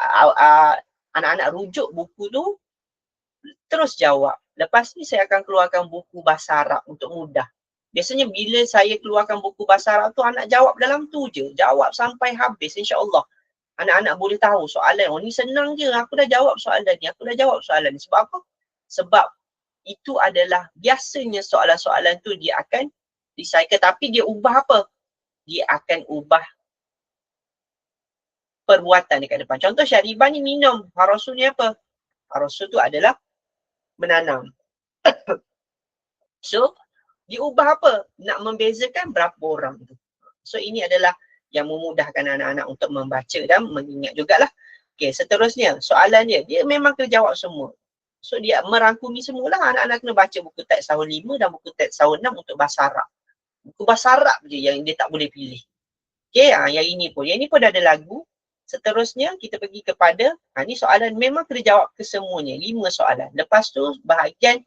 anak-anak rujuk buku tu, terus jawab. Lepas ni saya akan keluarkan buku bahasa Arab untuk mudah. Biasanya bila saya keluarkan buku bahasa Arab tu, anak jawab dalam tu je. Jawab sampai habis, insya-Allah. Anak-anak boleh tahu soalan, oh ni senang je, aku dah jawab soalan ni, aku dah jawab soalan ni. Sebab apa? Sebab itu adalah biasanya soalan-soalan tu dia akan recycle, tapi dia ubah apa? Dia akan ubah perbuatan dekat depan. Contoh Syaribah ni minum, Harasul ni apa? Harasul tu adalah menanam. So, diubah apa? Nak membezakan berapa orang tu. So, ini adalah yang memudahkan anak-anak untuk membaca dan mengingat jugalah. Okay, seterusnya soalan dia memang kena jawab semua. So, dia merangkumi semualah. Anak-anak kena baca buku teks tahun 5 dan buku teks tahun 6 untuk bahasa Arab. Buku bahasa Arab je yang dia tak boleh pilih. Okay, yang ini pun. Yang ini pun dah ada lagu. Seterusnya, kita pergi kepada, ni soalan memang kena jawab kesemuanya. 5 soalan. Lepas tu, bahagian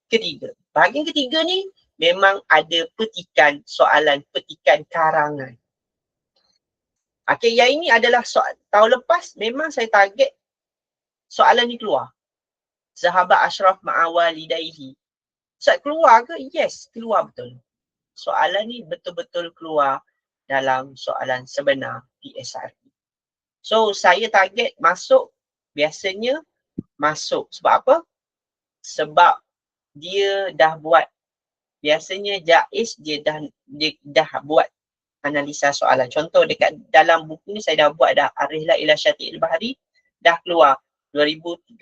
ketiga. Bahagian ketiga ni, memang ada petikan soalan, petikan karangan. Okay, yang ini adalah soal. Tahun lepas, memang saya target soalan ni keluar. Zahabat Ashraf ma'awalidaihi. Soal keluar ke? Yes, keluar betul. Soalan ni betul-betul keluar dalam soalan sebenar PSRE. So, saya target masuk, biasanya masuk. Sebab apa? Sebab dia dah buat, biasanya Jaiz dia dah buat analisa soalan. Contoh dekat dalam buku ni saya dah buat dah Ar-Rihlah ila Syati'il Bahri, dah keluar 2013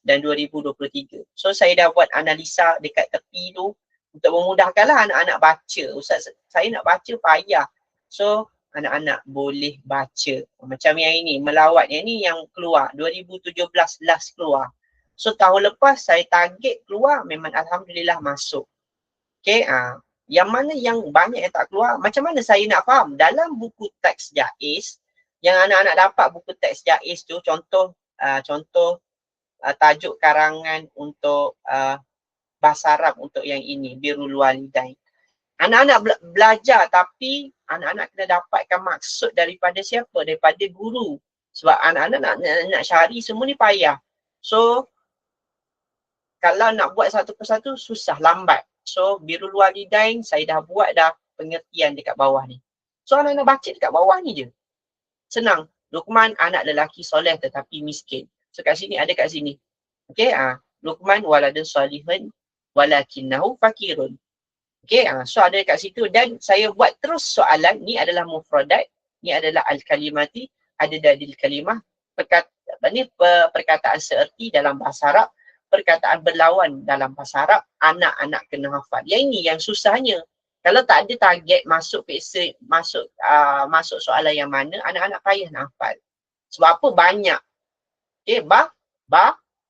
dan 2023. So, saya dah buat analisa dekat tepi tu untuk memudahkanlah anak-anak baca. Ustaz, saya nak baca payah. So, anak-anak boleh baca. Macam yang ini, melawat yang ni yang keluar 2017 last keluar. So tahun lepas saya target keluar, memang alhamdulillah masuk. Okay, yang mana yang banyak yang tak keluar, macam mana saya nak faham? Dalam buku teks JAIS, yang anak-anak dapat buku teks JAIS tu, contoh tajuk karangan untuk bahasa Arab untuk yang ini, Birrul Walidain. Anak-anak belajar tapi anak-anak kena dapatkan maksud daripada siapa? Daripada guru. Sebab anak-anak nak cari semua ni payah. So, kalau nak buat satu persatu susah, lambat. So, Birrul Walidain saya dah buat dah pengertian dekat bawah ni. So, anak-anak baca dekat bawah ni je. Senang. Luqman anak lelaki soleh tetapi miskin. So, kat sini ada kat sini. Okay, Luqman waladun solihun walakinnahu fakirun. Okay, so ada kat situ dan saya buat terus soalan. Ni adalah mufradat, ni adalah al-kalimati, ada dalil kalimah, perkataan seerti dalam bahasa Arab, perkataan berlawan dalam bahasa Arab, anak-anak kena hafal. Yang ini yang susahnya. Kalau tak ada target masuk masuk soalan yang mana, anak-anak payah nak hafal. Sebab apa? Banyak. Okay,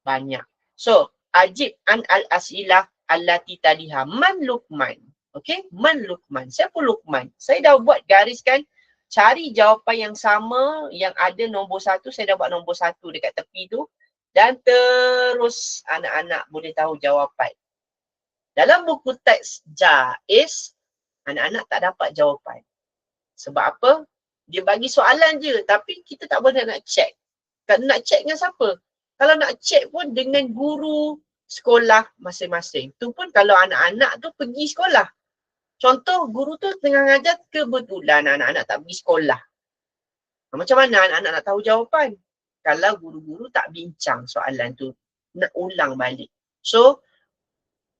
banyak. So, ajib an al-asilah allati taliha. Man Luqman. Okay, Man Luqman. Siapa Luqman? Saya dah buat gariskan, cari jawapan yang sama, yang ada nombor 1, saya dah buat nombor 1 dekat tepi tu. Dan terus anak-anak boleh tahu jawapan. Dalam buku teks JAIS, anak-anak tak dapat jawapan. Sebab apa? Dia bagi soalan je, tapi kita tak boleh nak check. Nak check dengan siapa? Kalau nak check pun dengan guru sekolah masing-masing. Tu pun kalau anak-anak tu pergi sekolah. Contoh guru tu tengah ngajar, kebetulan anak-anak tak pergi sekolah. Macam mana anak-anak nak tahu jawapan? Kalau guru-guru tak bincang soalan tu, nak ulang balik. So,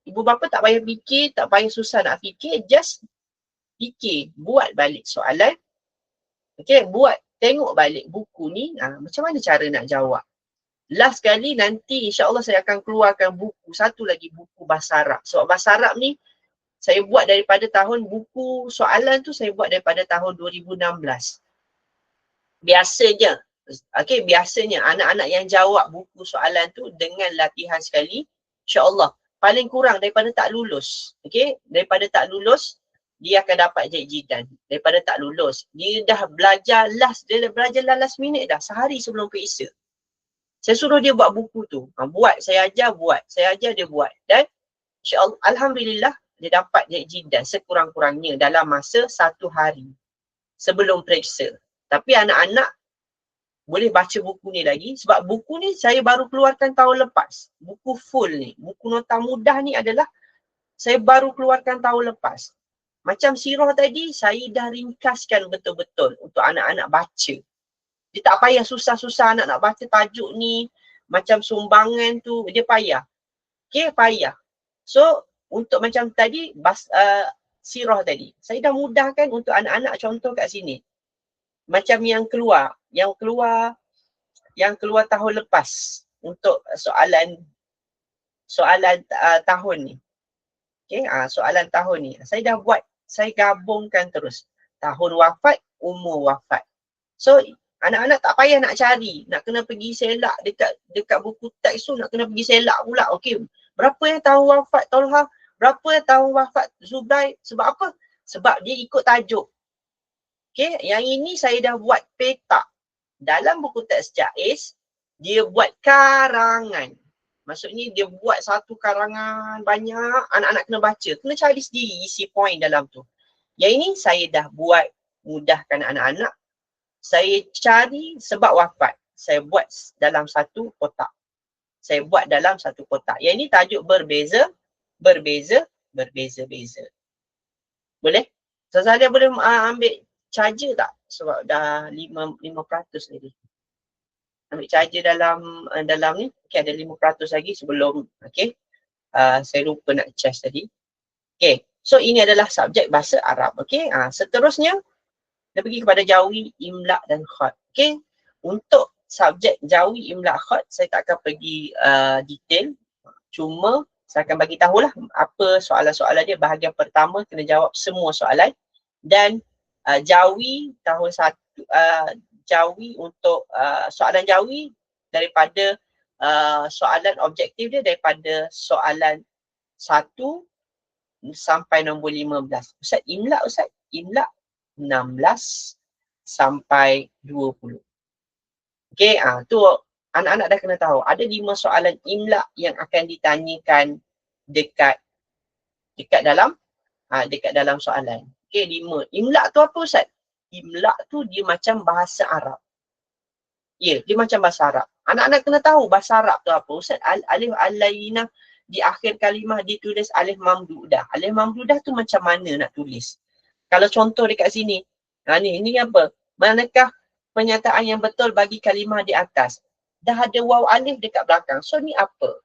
ibu bapa tak payah fikir, tak payah susah nak fikir, just fikir, buat balik soalan. Okay, tengok balik buku ni, macam mana cara nak jawab. Last kali nanti insyaAllah saya akan keluarkan buku, satu lagi buku bahasa Arab. Sebab bahasa Arab ni saya buat daripada buku soalan tu saya buat daripada tahun 2016. Biasanya, biasanya anak-anak yang jawab buku soalan tu dengan latihan sekali, insyaAllah paling kurang daripada tak lulus. Okay, daripada tak lulus, dia akan dapat jajidan. Daripada tak lulus, dia dah belajar last minute dah, sehari sebelum periksa. Saya suruh dia buat buku tu. Saya ajar dia buat. Dan insyaAllah, alhamdulillah, dia dapat jajidan sekurang-kurangnya dalam masa 1 hari sebelum periksa. Tapi anak-anak boleh baca buku ni lagi sebab buku ni saya baru keluarkan tahun lepas. Buku full ni, buku nota mudah ni adalah saya baru keluarkan tahun lepas. Macam sirah tadi, saya dah ringkaskan betul-betul untuk anak-anak baca. Dia tak payah susah-susah anak nak baca tajuk ni. Macam sumbangan tu, dia payah. Okay, payah. So, untuk macam tadi, sirah tadi. Saya dah mudahkan untuk anak-anak contoh kat sini. Macam yang keluar tahun lepas. Untuk soalan tahun ni. Okay, soalan tahun ni. Saya dah buat, saya gabungkan terus. Tahun wafat, umur wafat. So, anak-anak tak payah nak cari, nak kena pergi selak dekat buku teks tu, nak kena pergi selak pula. Okey, berapa yang tahun wafat Tolha? Berapa yang tahun wafat Zubair? Sebab apa? Sebab dia ikut tajuk. Okey, yang ini saya dah buat peta. Dalam buku teks JAIS, dia buat karangan. Maksudnya dia buat satu karangan banyak, anak-anak kena baca. Kena cari sendiri isi point dalam tu. Yang ini saya dah buat mudahkan anak-anak. Saya cari sebab wafat. Saya buat dalam satu kotak. Yang ini tajuk berbeza. Boleh? Saya boleh ambil charger tak? Sebab dah 5% lagi. Ambil charger dalam ni. Okay, ada 5% lagi sebelum. Okay. Saya lupa nak charge tadi. Okay. So, ini adalah subjek bahasa Arab. Okay. Seterusnya, dia pergi kepada jawi, imla' dan khat. Okay. Untuk subjek jawi, imla', khat, saya tak akan pergi detail. Cuma saya akan bagi tahulah apa soalan-soalan dia. Bahagian pertama kena jawab semua soalan. Dan Jawi tahun 1, Jawi untuk soalan Jawi daripada soalan objektif dia daripada soalan 1 sampai nombor 15. Ustaz, imla Ustaz, imla 16 sampai 20. Okey, tu anak-anak dah kena tahu. Ada 5 soalan imla yang akan ditanyakan dekat dalam soalan. Okey, 5. Imla tu apa Ustaz? Imla tu dia macam bahasa Arab. Ya, dia macam bahasa Arab. Anak-anak kena tahu bahasa Arab tu apa. Ustaz, alif al-lainah di akhir kalimah ditulis alif mamdudah. Alif mamdudah tu macam mana nak tulis? Kalau contoh dekat sini, ni apa? Manakah pernyataan yang betul bagi kalimah di atas? Dah ada waw alif dekat belakang. So ni apa?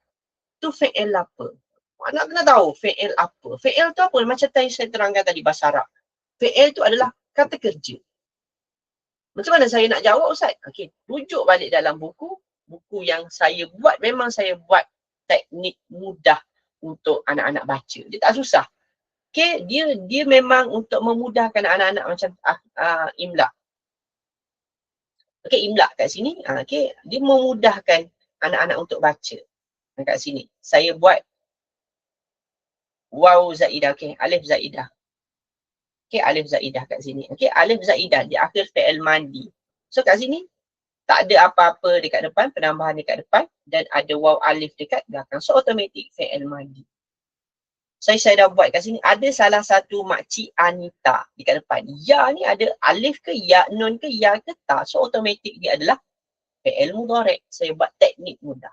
Tu fi'il apa? Anak kena tahu fi'il apa. Fi'il tu apa? Macam tadi saya terangkan tadi bahasa Arab. Fi'il tu adalah kata kerja. Macam mana saya nak jawab Ustaz? Okey, rujuk balik dalam buku yang saya buat. Memang saya buat teknik mudah untuk anak-anak baca. Dia tak susah. Okey, dia memang untuk memudahkan anak-anak macam imla. Okey, imla kat sini, okey, dia memudahkan anak-anak untuk baca. Kat sini, saya buat waw zaidah, okey, alif zaidah. Okey, alif zaidah kat sini. Okey, alif zaidah di akhir fi'il madi. So kat sini tak ada apa-apa dekat depan, penambahan dekat depan dan ada waw alif dekat belakang. So automatic fi'il madi. Saya dah buat kat sini, ada salah satu makcik Anita dekat depan. Ya ni ada alif ke ya, nun ke ya ke tak. So automatic dia adalah fi'il mudhari'. Saya buat teknik mudah.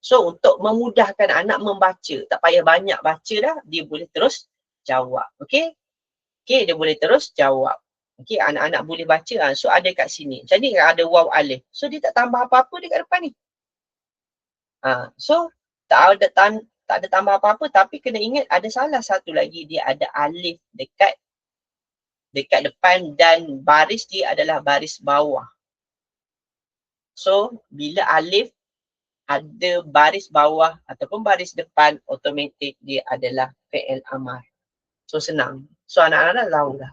So untuk memudahkan anak membaca, tak payah banyak baca dah, dia boleh terus jawab. Okey? Okey, dia boleh terus jawab. Okey, anak-anak boleh baca. So ada kat sini. Jadi ada waw alif. So dia tak tambah apa-apa dekat depan ni. So tak ada tambah apa-apa, tapi kena ingat ada salah satu lagi, dia ada alif dekat depan dan baris dia adalah baris bawah. So bila alif ada baris bawah ataupun baris depan, automatik dia adalah fi'il amar. So senang. So anak-anak tahu dah.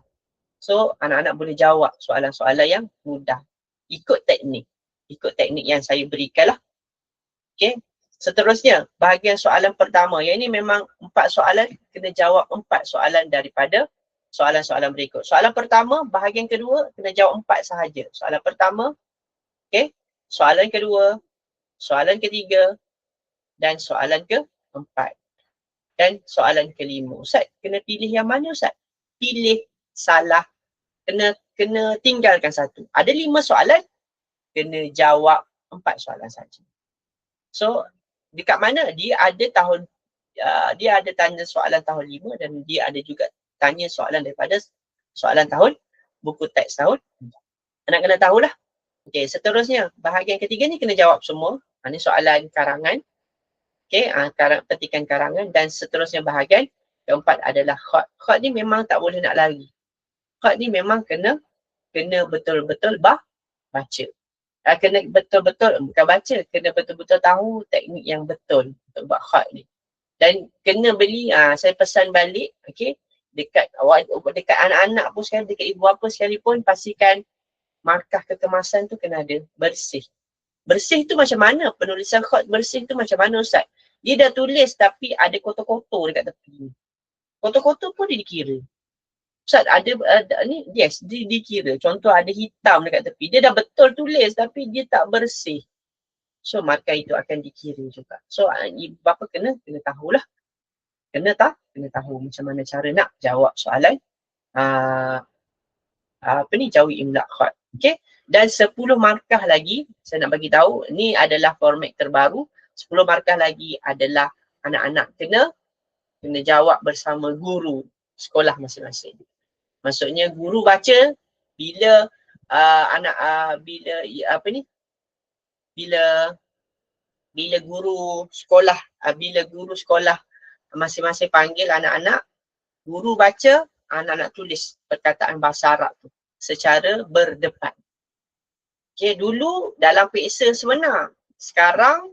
So anak-anak boleh jawab soalan-soalan yang mudah. Ikut teknik yang saya berikan lah. Okay. Seterusnya, bahagian soalan pertama. Yang ini memang 4 soalan, kena jawab 4 soalan daripada soalan-soalan berikut. Soalan pertama, bahagian kedua, kena jawab 4 sahaja. Soalan pertama, okay. Soalan kedua, soalan ketiga dan soalan keempat. Dan soalan kelima. Ustaz, kena pilih yang mana Ustaz? Pilih salah. Kena tinggalkan satu. Ada 5 soalan, kena jawab 4 soalan saja. So, dekat mana dia ada tanya soalan tahun 5 dan dia ada juga tanya soalan daripada soalan tahun buku teks tahun. Anak kena tahulah. Okey, seterusnya bahagian ketiga ni kena jawab semua. Ini soalan karangan. Okey, petikan karangan dan seterusnya bahagian keempat adalah khot. Khot ni memang tak boleh nak lari. Khot ni memang kena betul-betul baca. Kena betul-betul, bukan baca, kena betul-betul tahu teknik yang betul untuk buat khot ni. Dan kena beli, saya pesan balik, okay, dekat anak-anak pun sekali, dekat ibu bapa sekalipun, pastikan markah kekemasan tu kena ada bersih. Bersih tu macam mana? Penulisan khot bersih tu macam mana Ustaz? Dia dah tulis tapi ada kotor-kotor dekat tepi. Kotor-kotor pun dia dikira. Ustaz, ada ni, yes, dikira. Contoh ada hitam dekat tepi. Dia dah betul tulis tapi dia tak bersih. So, maka itu akan dikira juga. So, ibu bapa kena tahulah. Kena tahu macam mana cara nak jawab soalan Jawi imla khot. Okay. Dan 10 markah lagi, saya nak bagi tahu, ni adalah format terbaru. 10 markah lagi adalah anak-anak kena jawab bersama guru sekolah masing-masing. Maksudnya guru baca bila bila guru sekolah masing-masing panggil anak-anak, guru baca, anak-anak tulis perkataan bahasa Arab tu secara berdepan. Okay, dulu dalam peksa sebenar. Sekarang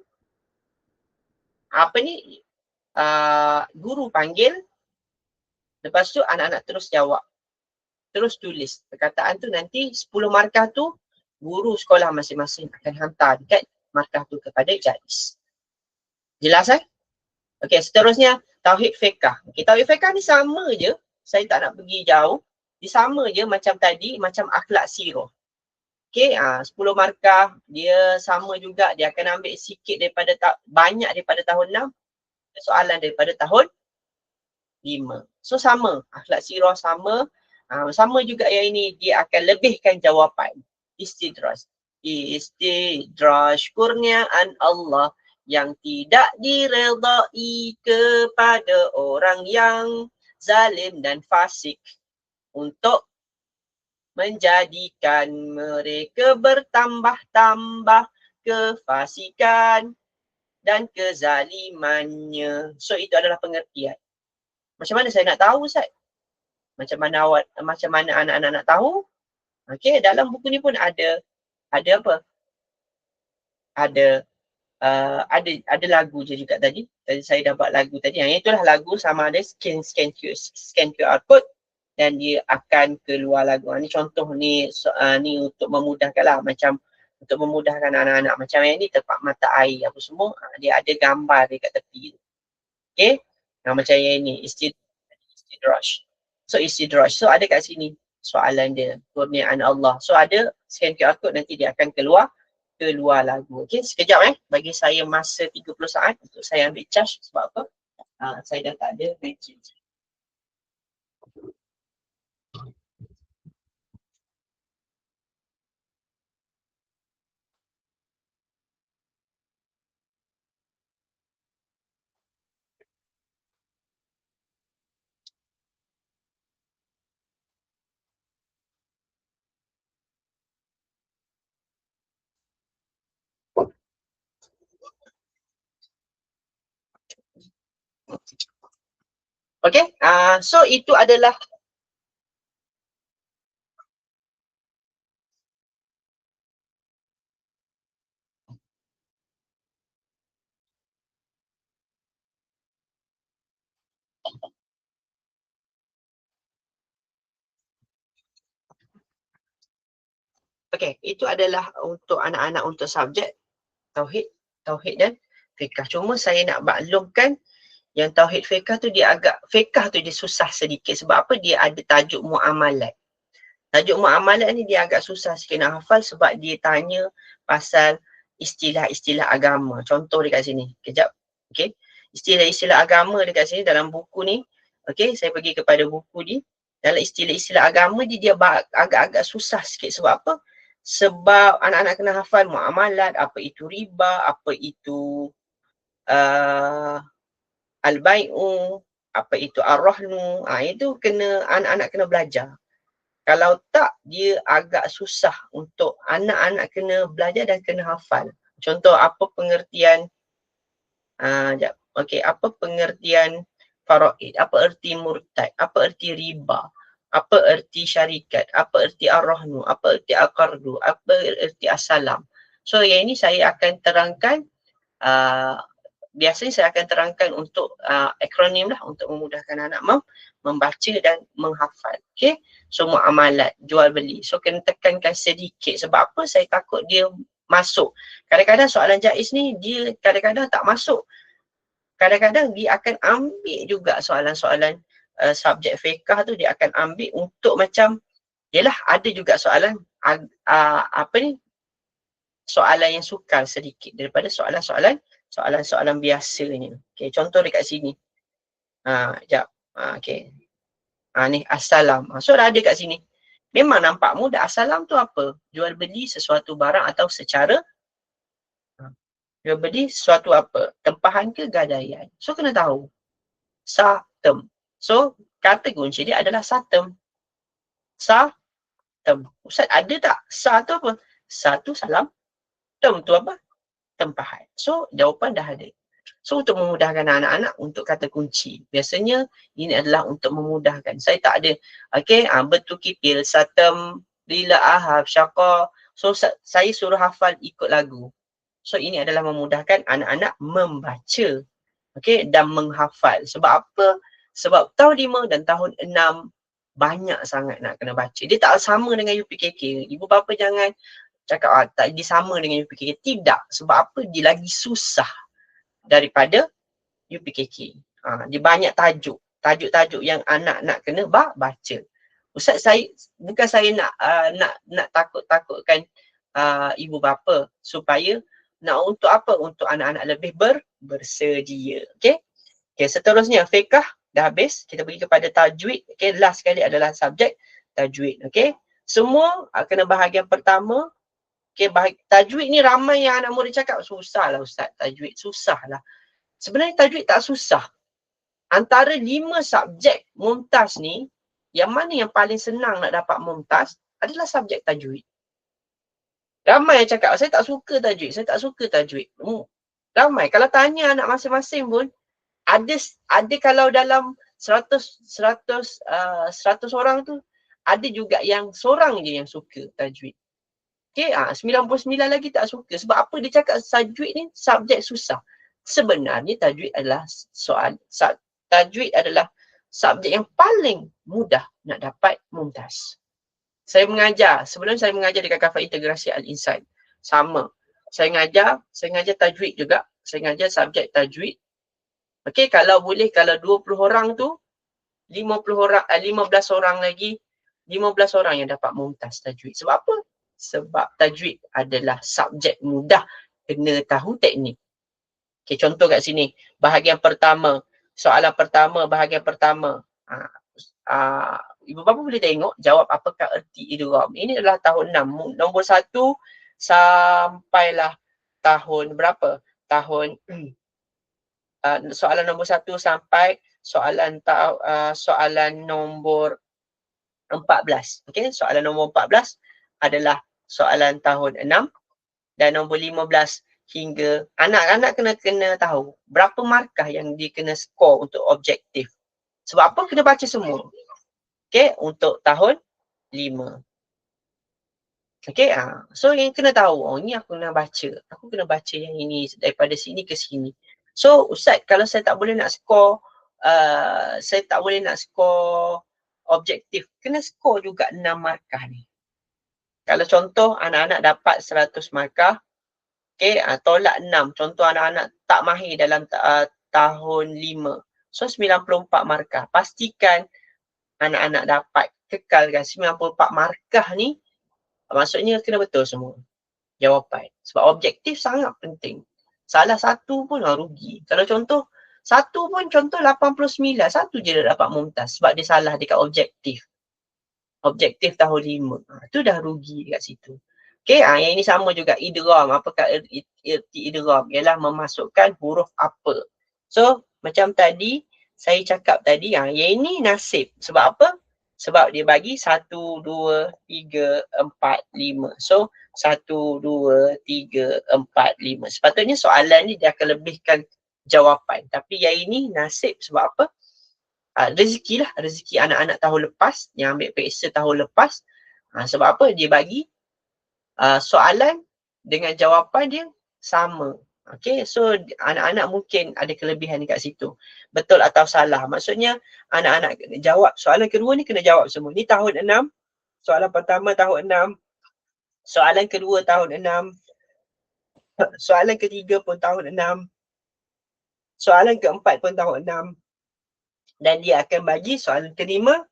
guru panggil, lepas tu anak-anak terus jawab. terus tulis. Perkataan tu nanti 10 markah tu guru sekolah masing-masing akan hantar dekat markah tu kepada Jais. Jelas Okey, seterusnya tauhid fiqh. Okey, tauhid fiqh ni sama je. Saya tak nak pergi jauh. Dia sama je macam tadi, macam akhlak sirah. Okey, 10 markah, dia sama juga. Dia akan ambil sikit daripada banyak daripada tahun 6, soalan daripada tahun 5. So sama, akhlak sirah sama. Sama juga yang ini, dia akan lebihkan jawapan. Istidraj. Istidraj kurniaan Allah yang tidak diredai kepada orang yang zalim dan fasik untuk menjadikan mereka bertambah-tambah kefasikan dan kezalimannya. So itu adalah pengertian. Macam mana saya nak tahu, Ustaz? Macam mana anak-anak nak tahu? Okey, dalam buku ni pun ada apa? Ada lagu je juga tadi. Tadi saya dah buat lagu tadi. Yang itulah lagu sama ada scan QR code dan dia akan keluar lagu. Ni contoh ni ni untuk memudahkan lah, macam untuk memudahkan anak-anak. Macam yang ni tempat mata air apa semua, dia ada gambar dekat tepi. Okey. Macam yang ni istidraj. So istidraj. So ada kat sini soalan dia, kurniaan Allah. So ada scan QR code, nanti dia akan keluar lagu. Okey, sekejap bagi saya masa 30 saat untuk saya ambil charge. Sebab apa? Saya dah tak ada battery. Okey, so itu adalah itu adalah untuk anak-anak untuk subjek tauhid dan fiqh. Cuma saya nak maklumkan yang tauhid fiqh tu dia susah sedikit. Sebab apa? Dia ada tajuk muamalat. Tajuk muamalat ni dia agak susah sikit nak hafal sebab dia tanya pasal istilah-istilah agama. Contoh dekat sini. Kejap. Okey. Istilah-istilah agama dekat sini dalam buku ni. Okey, saya pergi kepada buku ni. Dalam istilah-istilah agama dia agak-agak susah sikit. Sebab apa? Sebab anak-anak kena hafal muamalat, apa itu riba, apa itu al-bai'u, apa itu ar-rahnu. Itu kena anak-anak kena belajar. Kalau tak, dia agak susah untuk anak-anak kena belajar dan kena hafal. Contoh, apa pengertian apa pengertian faraid, apa erti murtad, apa erti riba, apa erti syarikat, apa erti ar-rahnu, apa erti al-qardu, apa erti as-salam. So yang ini saya akan terangkan, biasanya saya akan terangkan untuk akronim lah, untuk memudahkan anak membaca dan menghafal. Okay, so muamalat, jual beli. So kena tekankan sedikit. Sebab apa? Saya takut dia masuk. Kadang-kadang soalan Jais ni dia kadang-kadang tak masuk. Kadang-kadang dia akan ambil juga soalan-soalan subjek fiqh tu, dia akan ambil untuk macam, yelah ada juga soalan soalan yang sukar sedikit daripada soalan-soalan biasanya. Okay, contoh dekat sini. Sekejap. Okay. Ni as-salam. So dah ada kat sini. Memang nampak mudah. As-salam tu apa? Jual beli sesuatu barang atau secara jual beli sesuatu apa? Tempahan ke gadaian. So kena tahu. Satem. So kata kunci dia adalah satem. Satem. Ustaz ada tak? Sa tu apa? Satu salam. Tem tu apa? Tempahan. So jawapan dah ada. So untuk memudahkan anak-anak untuk kata kunci. Biasanya ini adalah untuk memudahkan. Saya tak ada. Okay, betul kipil, satem, lila ahab, syaqa. So saya suruh hafal ikut lagu. So ini adalah memudahkan anak-anak membaca. Okay, dan menghafal. Sebab apa? Sebab tahun 5 dan tahun 6 banyak sangat nak kena baca. Dia tak sama dengan UPKK. Ibu bapa jangan cakap tak dia sama dengan UPKK. Tidak. Sebab apa? Dia lagi susah daripada UPKK. Dia banyak tajuk. Tajuk-tajuk yang anak nak kena baca. Ustaz, saya bukan saya nak takut-takutkan ibu bapa supaya nak untuk apa? Untuk anak-anak lebih bersedia. Okey? Okey, seterusnya fiqh dah habis. Kita pergi kepada tajwid. Okey, last sekali adalah subjek tajwid. Okey? Semua kena bahagian pertama. Okey, tajwid ni ramai yang anak murid cakap susah lah Ustaz. Tajwid susah lah. Sebenarnya tajwid tak susah. Antara 5 subjek mumtaz ni, yang mana yang paling senang nak dapat mumtaz adalah subjek tajwid. Ramai yang cakap, saya tak suka tajwid, saya tak suka tajwid. Ramai. Kalau tanya anak masing-masing pun, ada kalau dalam 100 orang tu, ada juga yang seorang je yang suka tajwid. Okay, 99 lagi tak suka. Sebab apa dia cakap tajwid ni subjek susah. Sebenarnya tajwid adalah tajwid adalah subjek yang paling mudah nak dapat mumtaz. Sebelum saya mengajar dekat Kafah Integrasi Al-Insan. Sama. Saya ngajar tajwid juga. Saya ngajar subjek tajwid. Okey, kalau boleh, kalau 20 orang tu, 15 orang lagi, 15 orang yang dapat mumtaz tajwid. Sebab apa? Sebab tajwid adalah subjek mudah, kena tahu teknik. Okay, contoh kat sini, bahagian pertama, soalan pertama, bahagian pertama. Ibu bapa boleh tengok jawab apakah erti idgham. Ini adalah tahun 6. Nombor 1 sampailah tahun berapa? Tahun soalan nombor 1 sampai soalan nombor 14. Okey, soalan nombor 14 adalah soalan tahun 6 dan nombor 15 hingga anak-anak kena tahu berapa markah yang dia kena skor untuk objektif. Sebab apa? Kena baca semua. Okey, untuk tahun 5. Okey, so yang kena tahu, ni aku kena baca. Aku kena baca yang ini daripada sini ke sini. So, Ustaz, kalau saya tak boleh nak skor, objektif, kena skor juga 6 markah ni. Kalau contoh anak-anak dapat 100 markah, okey, tolak 6. Contoh anak-anak tak mahir dalam tahun 5. So 94 markah. Pastikan anak-anak dapat kekalkan 94 markah ni. Maksudnya kena betul semua jawapan. Sebab objektif sangat penting. Salah satu pun rugi. Kalau contoh satu pun contoh 89, satu je dah dapat mumtaz sebab dia salah dekat objektif. Objektif tahun 5. Tu dah rugi kat situ. Okey, yang ini sama juga idgham. Apakah erti idgham? Ialah memasukkan huruf apa. So, macam tadi saya cakap tadi, yang ini nasib. Sebab apa? Sebab dia bagi 1, 2, 3, 4, 5. So, 1, 2, 3, 4, 5. Sepatutnya soalan ni dia akan lebihkan jawapan. Tapi yang ini nasib sebab apa? Rezeki lah. Rezeki anak-anak tahun lepas yang ambil peksa tahun lepas. Sebab apa? Dia bagi soalan dengan jawapan dia sama. Okay, so anak-anak mungkin ada kelebihan dekat situ. Betul atau salah. Maksudnya anak-anak kena jawab. Soalan kedua ni kena jawab semua. Ni tahun 6. Soalan pertama tahun 6. Soalan kedua tahun 6. Soalan ketiga pun tahun 6. Soalan keempat pun tahun 6. Dan dia akan bagi soalan kelima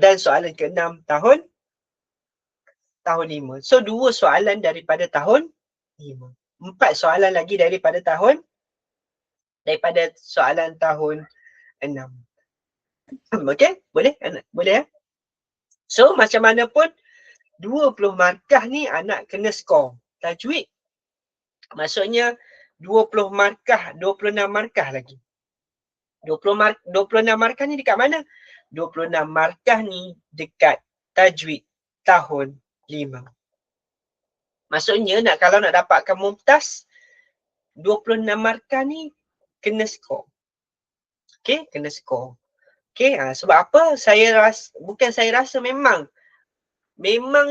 dan soalan keenam tahun 5. So 2 soalan daripada tahun 5. 4 soalan lagi daripada soalan tahun 6. Okey? Boleh? Boleh ya? So macam mana pun 20 markah ni anak kena skor. Tajwid. Maksudnya 20 markah, 26 markah lagi. 26 markah ni dekat mana? 26 markah ni dekat tajwid tahun 5. Maksudnya kalau nak dapatkan mumtaz, 26 markah ni kena skor. Okey, kena skor. Okey, sebab apa? Bukan saya rasa memang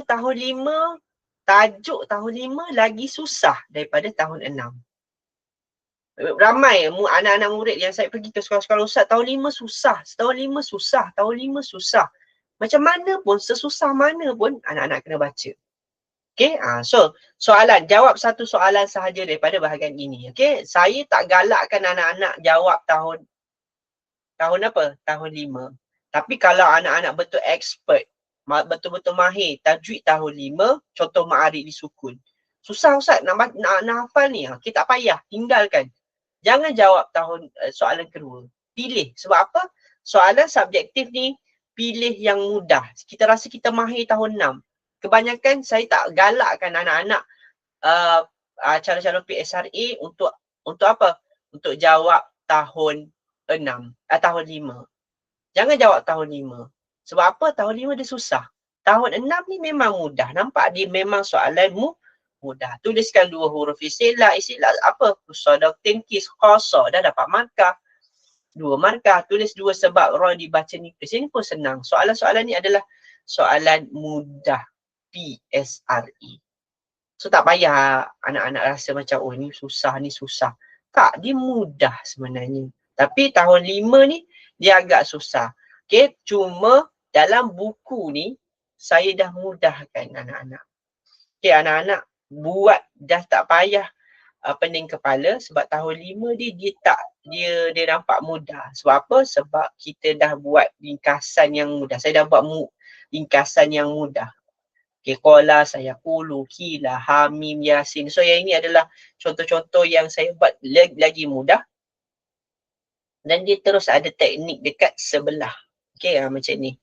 tahun 5, tajuk tahun 5 lagi susah daripada tahun 6. Ramai anak-anak murid yang saya pergi ke sekolah-sekolah ustaz, tahun 5 susah, tahun 5 susah, tahun 5 susah. Macam mana pun, sesusah mana pun anak-anak kena baca. Okay, so soalan, jawab satu soalan sahaja daripada bahagian ini. Okay, saya tak galakkan anak-anak jawab tahun apa? Tahun 5. Tapi kalau anak-anak betul expert, betul-betul mahir, tajwid tahun 5, contoh Ma'arif di Sukun. Susah Ustaz nak hafal ni. Kita tak payah, tinggalkan. Jangan jawab tahun soalan kedua. Pilih. Sebab apa? Soalan subjektif ni, pilih yang mudah. Kita rasa kita mahir tahun 6. Kebanyakan saya tak galakkan anak-anak calon-calon PSRA untuk apa? Untuk jawab tahun 6, tahun 5. Jangan jawab tahun 5. Sebab apa? Tahun 5 dia susah. Tahun 6 ni memang mudah. Nampak dia memang soalanmu mudah. Tuliskan 2 huruf istilah apa? Kusadok tingkis, kosa, dah dapat markah. 2 markah. Tulis 2 sebab roh dibaca nipis. Ini pun senang. Soalan-soalan ni adalah soalan mudah PSRE. So tak payah anak-anak rasa macam, oh ni susah, ni susah. Tak, dia mudah sebenarnya. Tapi tahun 5 ni, dia agak susah. Okay, cuma dalam buku ni, saya dah mudahkan anak-anak. Okay, anak-anak buat dah tak payah pening kepala sebab tahun 5 dia nampak mudah. Sebab apa? Sebab kita dah buat ringkasan yang mudah. Saya dah buat ringkasan yang mudah. Okay, Qala, saya Qulu, Kila, Hamim, Yasin. So yang ini adalah contoh-contoh yang saya buat lagi mudah. Dan dia terus ada teknik dekat sebelah. Okay, macam ni.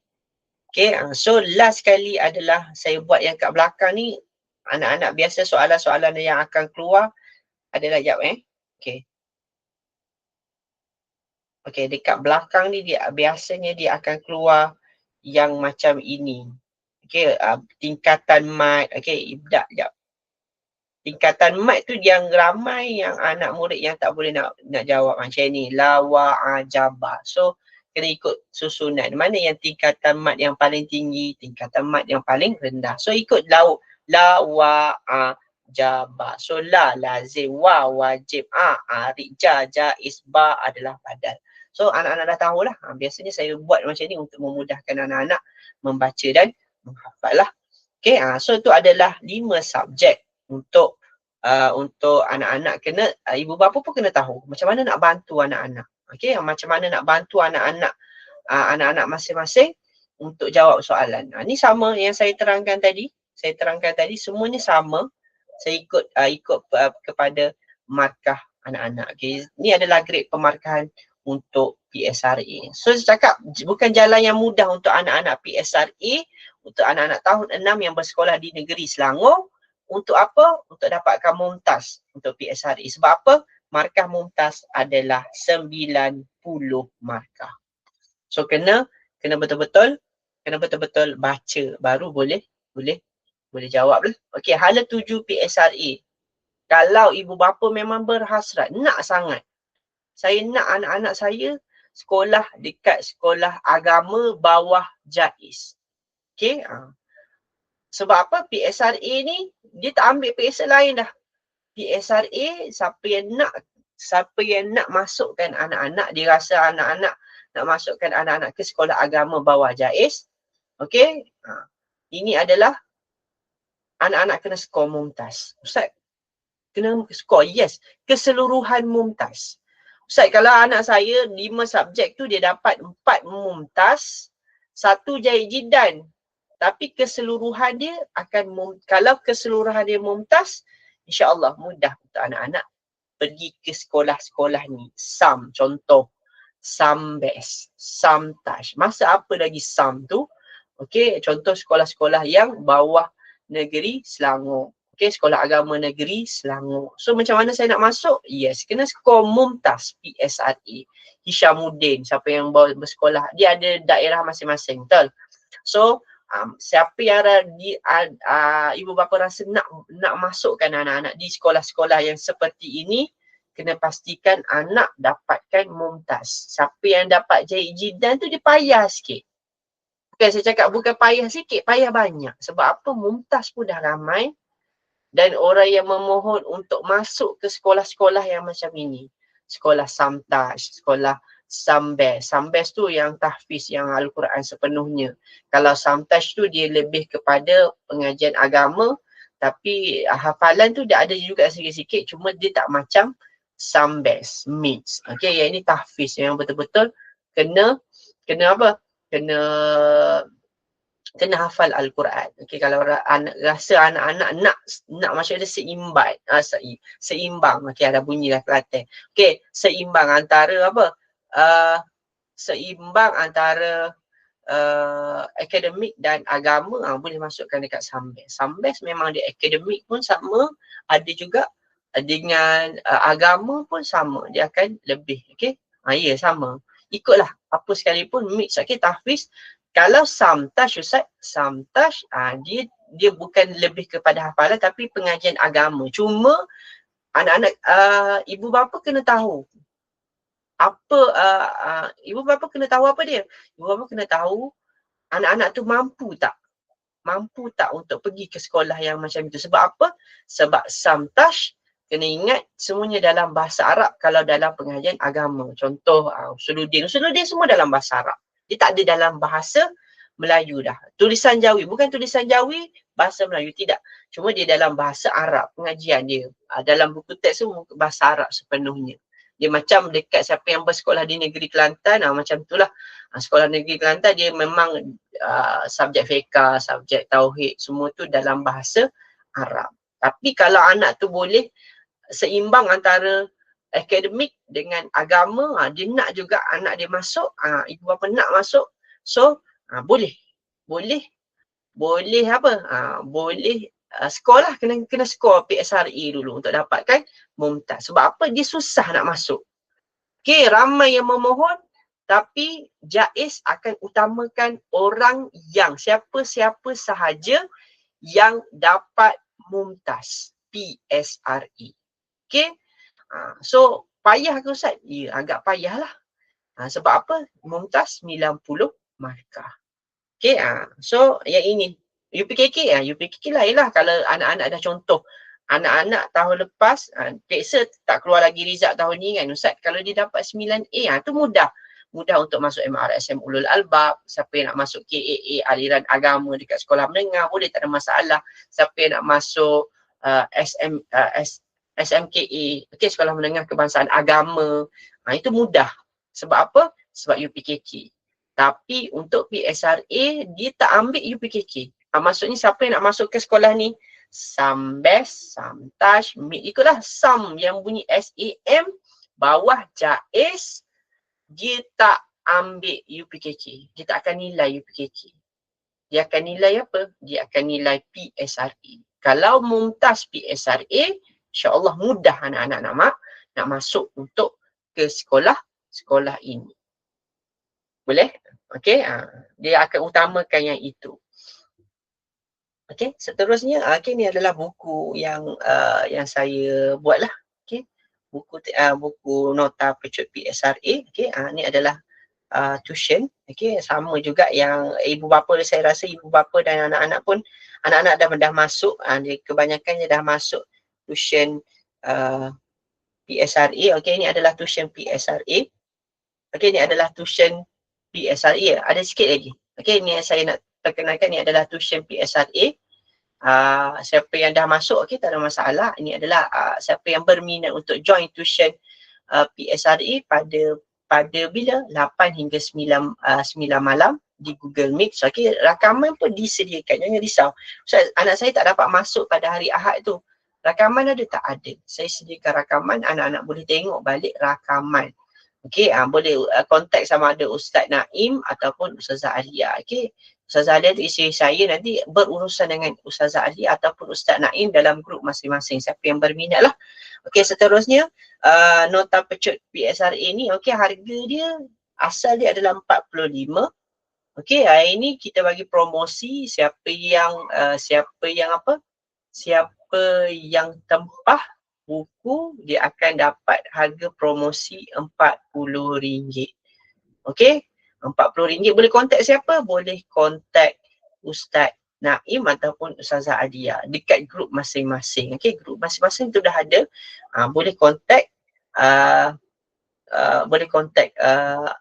Okay, so last kali adalah saya buat yang kat belakang ni. Anak-anak biasa soalan-soalan yang akan keluar adalah Okay. Okay, dekat belakang ni biasanya dia akan keluar yang macam ini. Okay, tingkatan mat. Okay, ibda jap. Tingkatan mat tu yang ramai yang anak murid yang tak boleh nak jawab macam ni. Lawa ajaba. So, kena ikut susunan. Mana yang tingkatan mat yang paling tinggi, tingkatan mat yang paling rendah. So, ikut lawa ajaba. So, la lazim, wa wajib, rija, jaiz, ba adalah badal. So, anak-anak dah tahulah. Biasanya saya buat macam ni untuk memudahkan anak-anak membaca dan menghafal lah. Okay, so itu adalah 5 subjek untuk anak-anak kena, ibu bapa pun kena tahu macam mana nak bantu anak-anak. Okay, macam mana nak bantu anak-anak masing-masing untuk jawab soalan. Ni sama yang saya terangkan tadi. Semuanya sama. Saya ikut kepada markah anak-anak. Okay, ni adalah grade pemarkahan untuk PSRA. So saya cakap bukan jalan yang mudah untuk anak-anak PSRA, untuk anak-anak tahun 6 yang bersekolah di negeri Selangor. Untuk apa? Untuk dapatkan mumtaz untuk PSRA. Sebab apa? Markah mumtaz adalah 90 markah. So kena betul-betul baca baru boleh jawab lah. Okey, hala 7 PSRA. Kalau ibu bapa memang berhasrat, nak sangat. Saya nak anak-anak saya sekolah dekat sekolah agama bawah JAIZ. Okey, sebab apa? PSRA ni dia tak ambil PSR lain dah. PSRA siapa yang nak masukkan anak-anak, dia rasa anak-anak nak masukkan anak-anak ke sekolah agama bawah JAIZ. Okey, ini adalah anak-anak kena skor mumtaz. Ustaz, kena skor? Yes, keseluruhan mumtaz. Ustaz, kalau anak saya 5 subjek tu dia dapat 4 mumtaz, 1 jahit jidan. Tapi keseluruhan dia kalau keseluruhan dia mumtaz, insya-Allah mudah untuk anak-anak pergi ke sekolah-sekolah ni. SAM, contoh. SAM Best, SAM Touch. Masa apa lagi SAM tu? Okey, contoh sekolah-sekolah yang bawah negeri Selangor. Okey, sekolah agama negeri Selangor. So macam mana saya nak masuk? Yes, kena skor mumtaz PSRA. Hishamuddin, siapa yang bersekolah, dia ada daerah masing-masing, betul? So, siapa yang ibu bapa rasa nak masukkan anak-anak di sekolah-sekolah yang seperti ini, kena pastikan anak dapatkan mumtaz. Siapa yang dapat jahit jidan tu dia payah sikit. Bukan saya cakap bukan payah sikit, payah banyak. Sebab apa? Mumtaz pun dah ramai dan orang yang memohon untuk masuk ke sekolah-sekolah yang macam ini. sekolah Samtash, sekolah Sambes. Sambes tu yang tahfiz yang Al-Quran sepenuhnya. Kalau Samtash tu dia lebih kepada pengajian agama, tapi hafalan tu dia ada juga sikit-sikit, cuma dia tak macam Sambes, mix. Okay, yang ini tahfiz yang betul-betul kena apa? Kena hafal Al-Quran. Okay, kalau rasa anak-anak nak macam dia seimbang, seimbang. Okay, ada bunyi lah Kelantan. Okay, seimbang antara apa? Seimbang antara akademik dan agama, boleh masukkan dekat Sambes. Sambes memang dia akademik pun sama, ada juga dengan agama pun sama, dia akan lebih. Okay, ya sama. Ikutlah apa sekalipun mix. Okay, tahfiz. Kalau Samtash Ustaz, Samtash dia bukan lebih kepada hafalan tapi pengajian agama. Cuma anak-anak ibu bapa kena tahu apa ibu bapa kena tahu apa dia? Ibu bapa kena tahu anak-anak tu mampu tak untuk pergi ke sekolah yang macam itu. Sebab apa? Sebab Samtash kena ingat semuanya dalam bahasa Arab kalau dalam pengajian agama. Contoh Usuluddin semua dalam bahasa Arab. Dia tak ada dalam bahasa Melayu dah. Tulisan Jawi, bukan tulisan Jawi, bahasa Melayu, tidak. Cuma dia dalam bahasa Arab, pengajian dia. Dalam buku teks tu bahasa Arab sepenuhnya. Dia macam dekat siapa yang bersekolah di negeri Kelantan, macam itulah. Sekolah negeri Kelantan dia memang subjek fiqah, subjek tauhid, semua tu dalam bahasa Arab. Tapi kalau anak tu boleh seimbang antara akademik dengan agama, dia nak juga anak dia masuk, ibu bapa nak masuk, so boleh apa, boleh sekolah kena skor PSRE dulu untuk dapatkan mumtaz. Sebab apa? Dia susah nak masuk. Okay, ramai yang memohon tapi JAIZ akan utamakan orang yang siapa-siapa sahaja yang dapat mumtaz PSRE. Okay, so payah ke Ustaz? Ya, agak payah lah. Sebab apa? Mumtaz 90 markah. Okay, so yang ini UPKK, UPKK lain lah kalau anak-anak dah contoh. Anak-anak tahun lepas, peksa tak keluar lagi result tahun ni kan Ustaz. Kalau dia dapat 9A, tu mudah. Mudah untuk masuk MRSM Ulul Albab. Siapa yang nak masuk KAA, aliran agama dekat sekolah menengah, boleh, tak ada masalah. Siapa yang nak masuk SMKA, okay, sekolah menengah kebangsaan agama, itu mudah. Sebab apa? Sebab UPKK. Tapi untuk PSRA, dia tak ambil UPKK. Maksudnya siapa yang nak masuk ke sekolah ni, Sambes, Samtash, ikutlah SAM yang bunyi SAM, bawah JAIZ, dia tak ambil UPKK. Dia tak akan nilai UPKK. Dia akan nilai apa? Dia akan nilai PSRA. Kalau mumtaz PSRA, insya-Allah mudah anak-anak nak masuk untuk ke sekolah ini. Boleh? Okey, dia akan utamakan yang itu. Okey, seterusnya ni adalah buku yang saya buatlah. Okey. Buku nota pecut PSRA. Okey, ni adalah tuition. Okey, sama juga yang ibu bapa, saya rasa ibu bapa dan anak-anak pun, anak-anak dah masuk, kebanyakannya dah masuk tuition PSRA. Okey, ini adalah tuition PSRA. Okey, ini adalah tuition PSRA. Ada sikit lagi. Okey, ni saya nak perkenalkan, ni adalah tuition PSRA. Siapa yang dah masuk, okey, tak ada masalah. Ini adalah siapa yang berminat untuk join tuition PSRA pada bila 8 hingga 9 malam di Google Meet. So, okey, rakaman pun disediakan, jangan risau. So, anak saya tak dapat masuk pada hari Ahad tu. Rakaman ada tak? Ada. Saya sediakan rakaman, anak-anak boleh tengok balik rakaman. Okey, boleh kontak sama ada Ustaz Naim ataupun Ustazah Alia. Okey, Ustazah Alia tu isteri saya, nanti berurusan dengan Ustazah Alia ataupun Ustaz Naim dalam grup masing-masing. Siapa yang berminat lah. Okey, seterusnya nota pecut PSRA ni, okey, harga dia asal dia adalah 45. Okey, hari ni kita bagi promosi, siapa yang tempah buku, dia akan dapat harga promosi RM40. Okey, RM40. Boleh kontak siapa? Boleh kontak Ustaz Naim ataupun Ustazah Adia dekat grup masing-masing. Okey, grup masing-masing tu dah ada. Boleh kontak boleh contact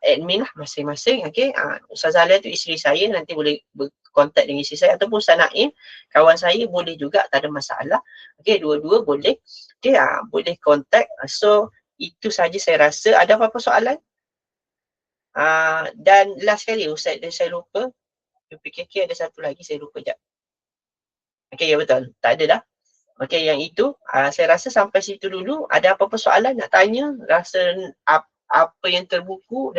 admin lah masing-masing. Okay, Ustazah Alia tu isteri saya, nanti boleh berkontak dengan isteri saya, ataupun Ustaz Naim kawan saya boleh juga, tak ada masalah. Okay, dua-dua boleh. Okay, boleh contact. So itu saja saya rasa. Ada apa-apa soalan? Dan last sekali Ustaz, saya lupa, UPKK ada satu lagi, saya lupa sekejap. Okay, ya betul, tak ada dah. Okay, yang itu saya rasa sampai situ dulu. Ada apa-apa soalan nak tanya? Rasa apa yang terbuku,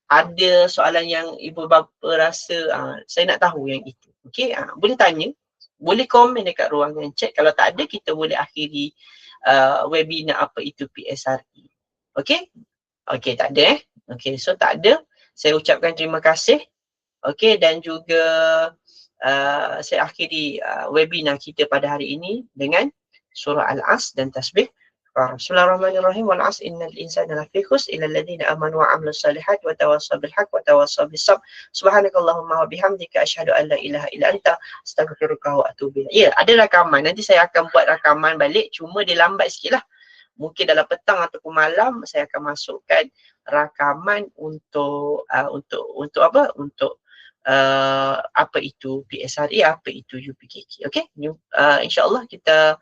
ada soalan yang ibu bapa rasa saya nak tahu yang itu. Okay, boleh tanya, boleh komen dekat ruangan chat. Kalau tak ada, kita boleh akhiri webinar apa itu PSRE. Okay, okay, tak ada Okay, so tak ada. Saya ucapkan terima kasih. Okay, dan juga saya akhiri webinar kita pada hari ini dengan surah Al-As dan tasbih. Bismillahirrahmanirrahim. Wal 'asri innal insana lafi khusr illa alladziina aamanu wa 'amilus salihati wa tawassaw bil haqqi wa tawassaw bis sabr. Subhanakallahumma wa bihamdika asyhadu an la ilaha illa anta astaghfiruka wa atubu ilaik. Ya, ada rakaman. Nanti saya akan buat rakaman balik, cuma dia lambat sikitlah. Mungkin dalam petang ataupun malam saya akan masukkan rakaman untuk apa? Untuk apa itu PSRE, apa itu UPKK. Okey, insya-Allah kita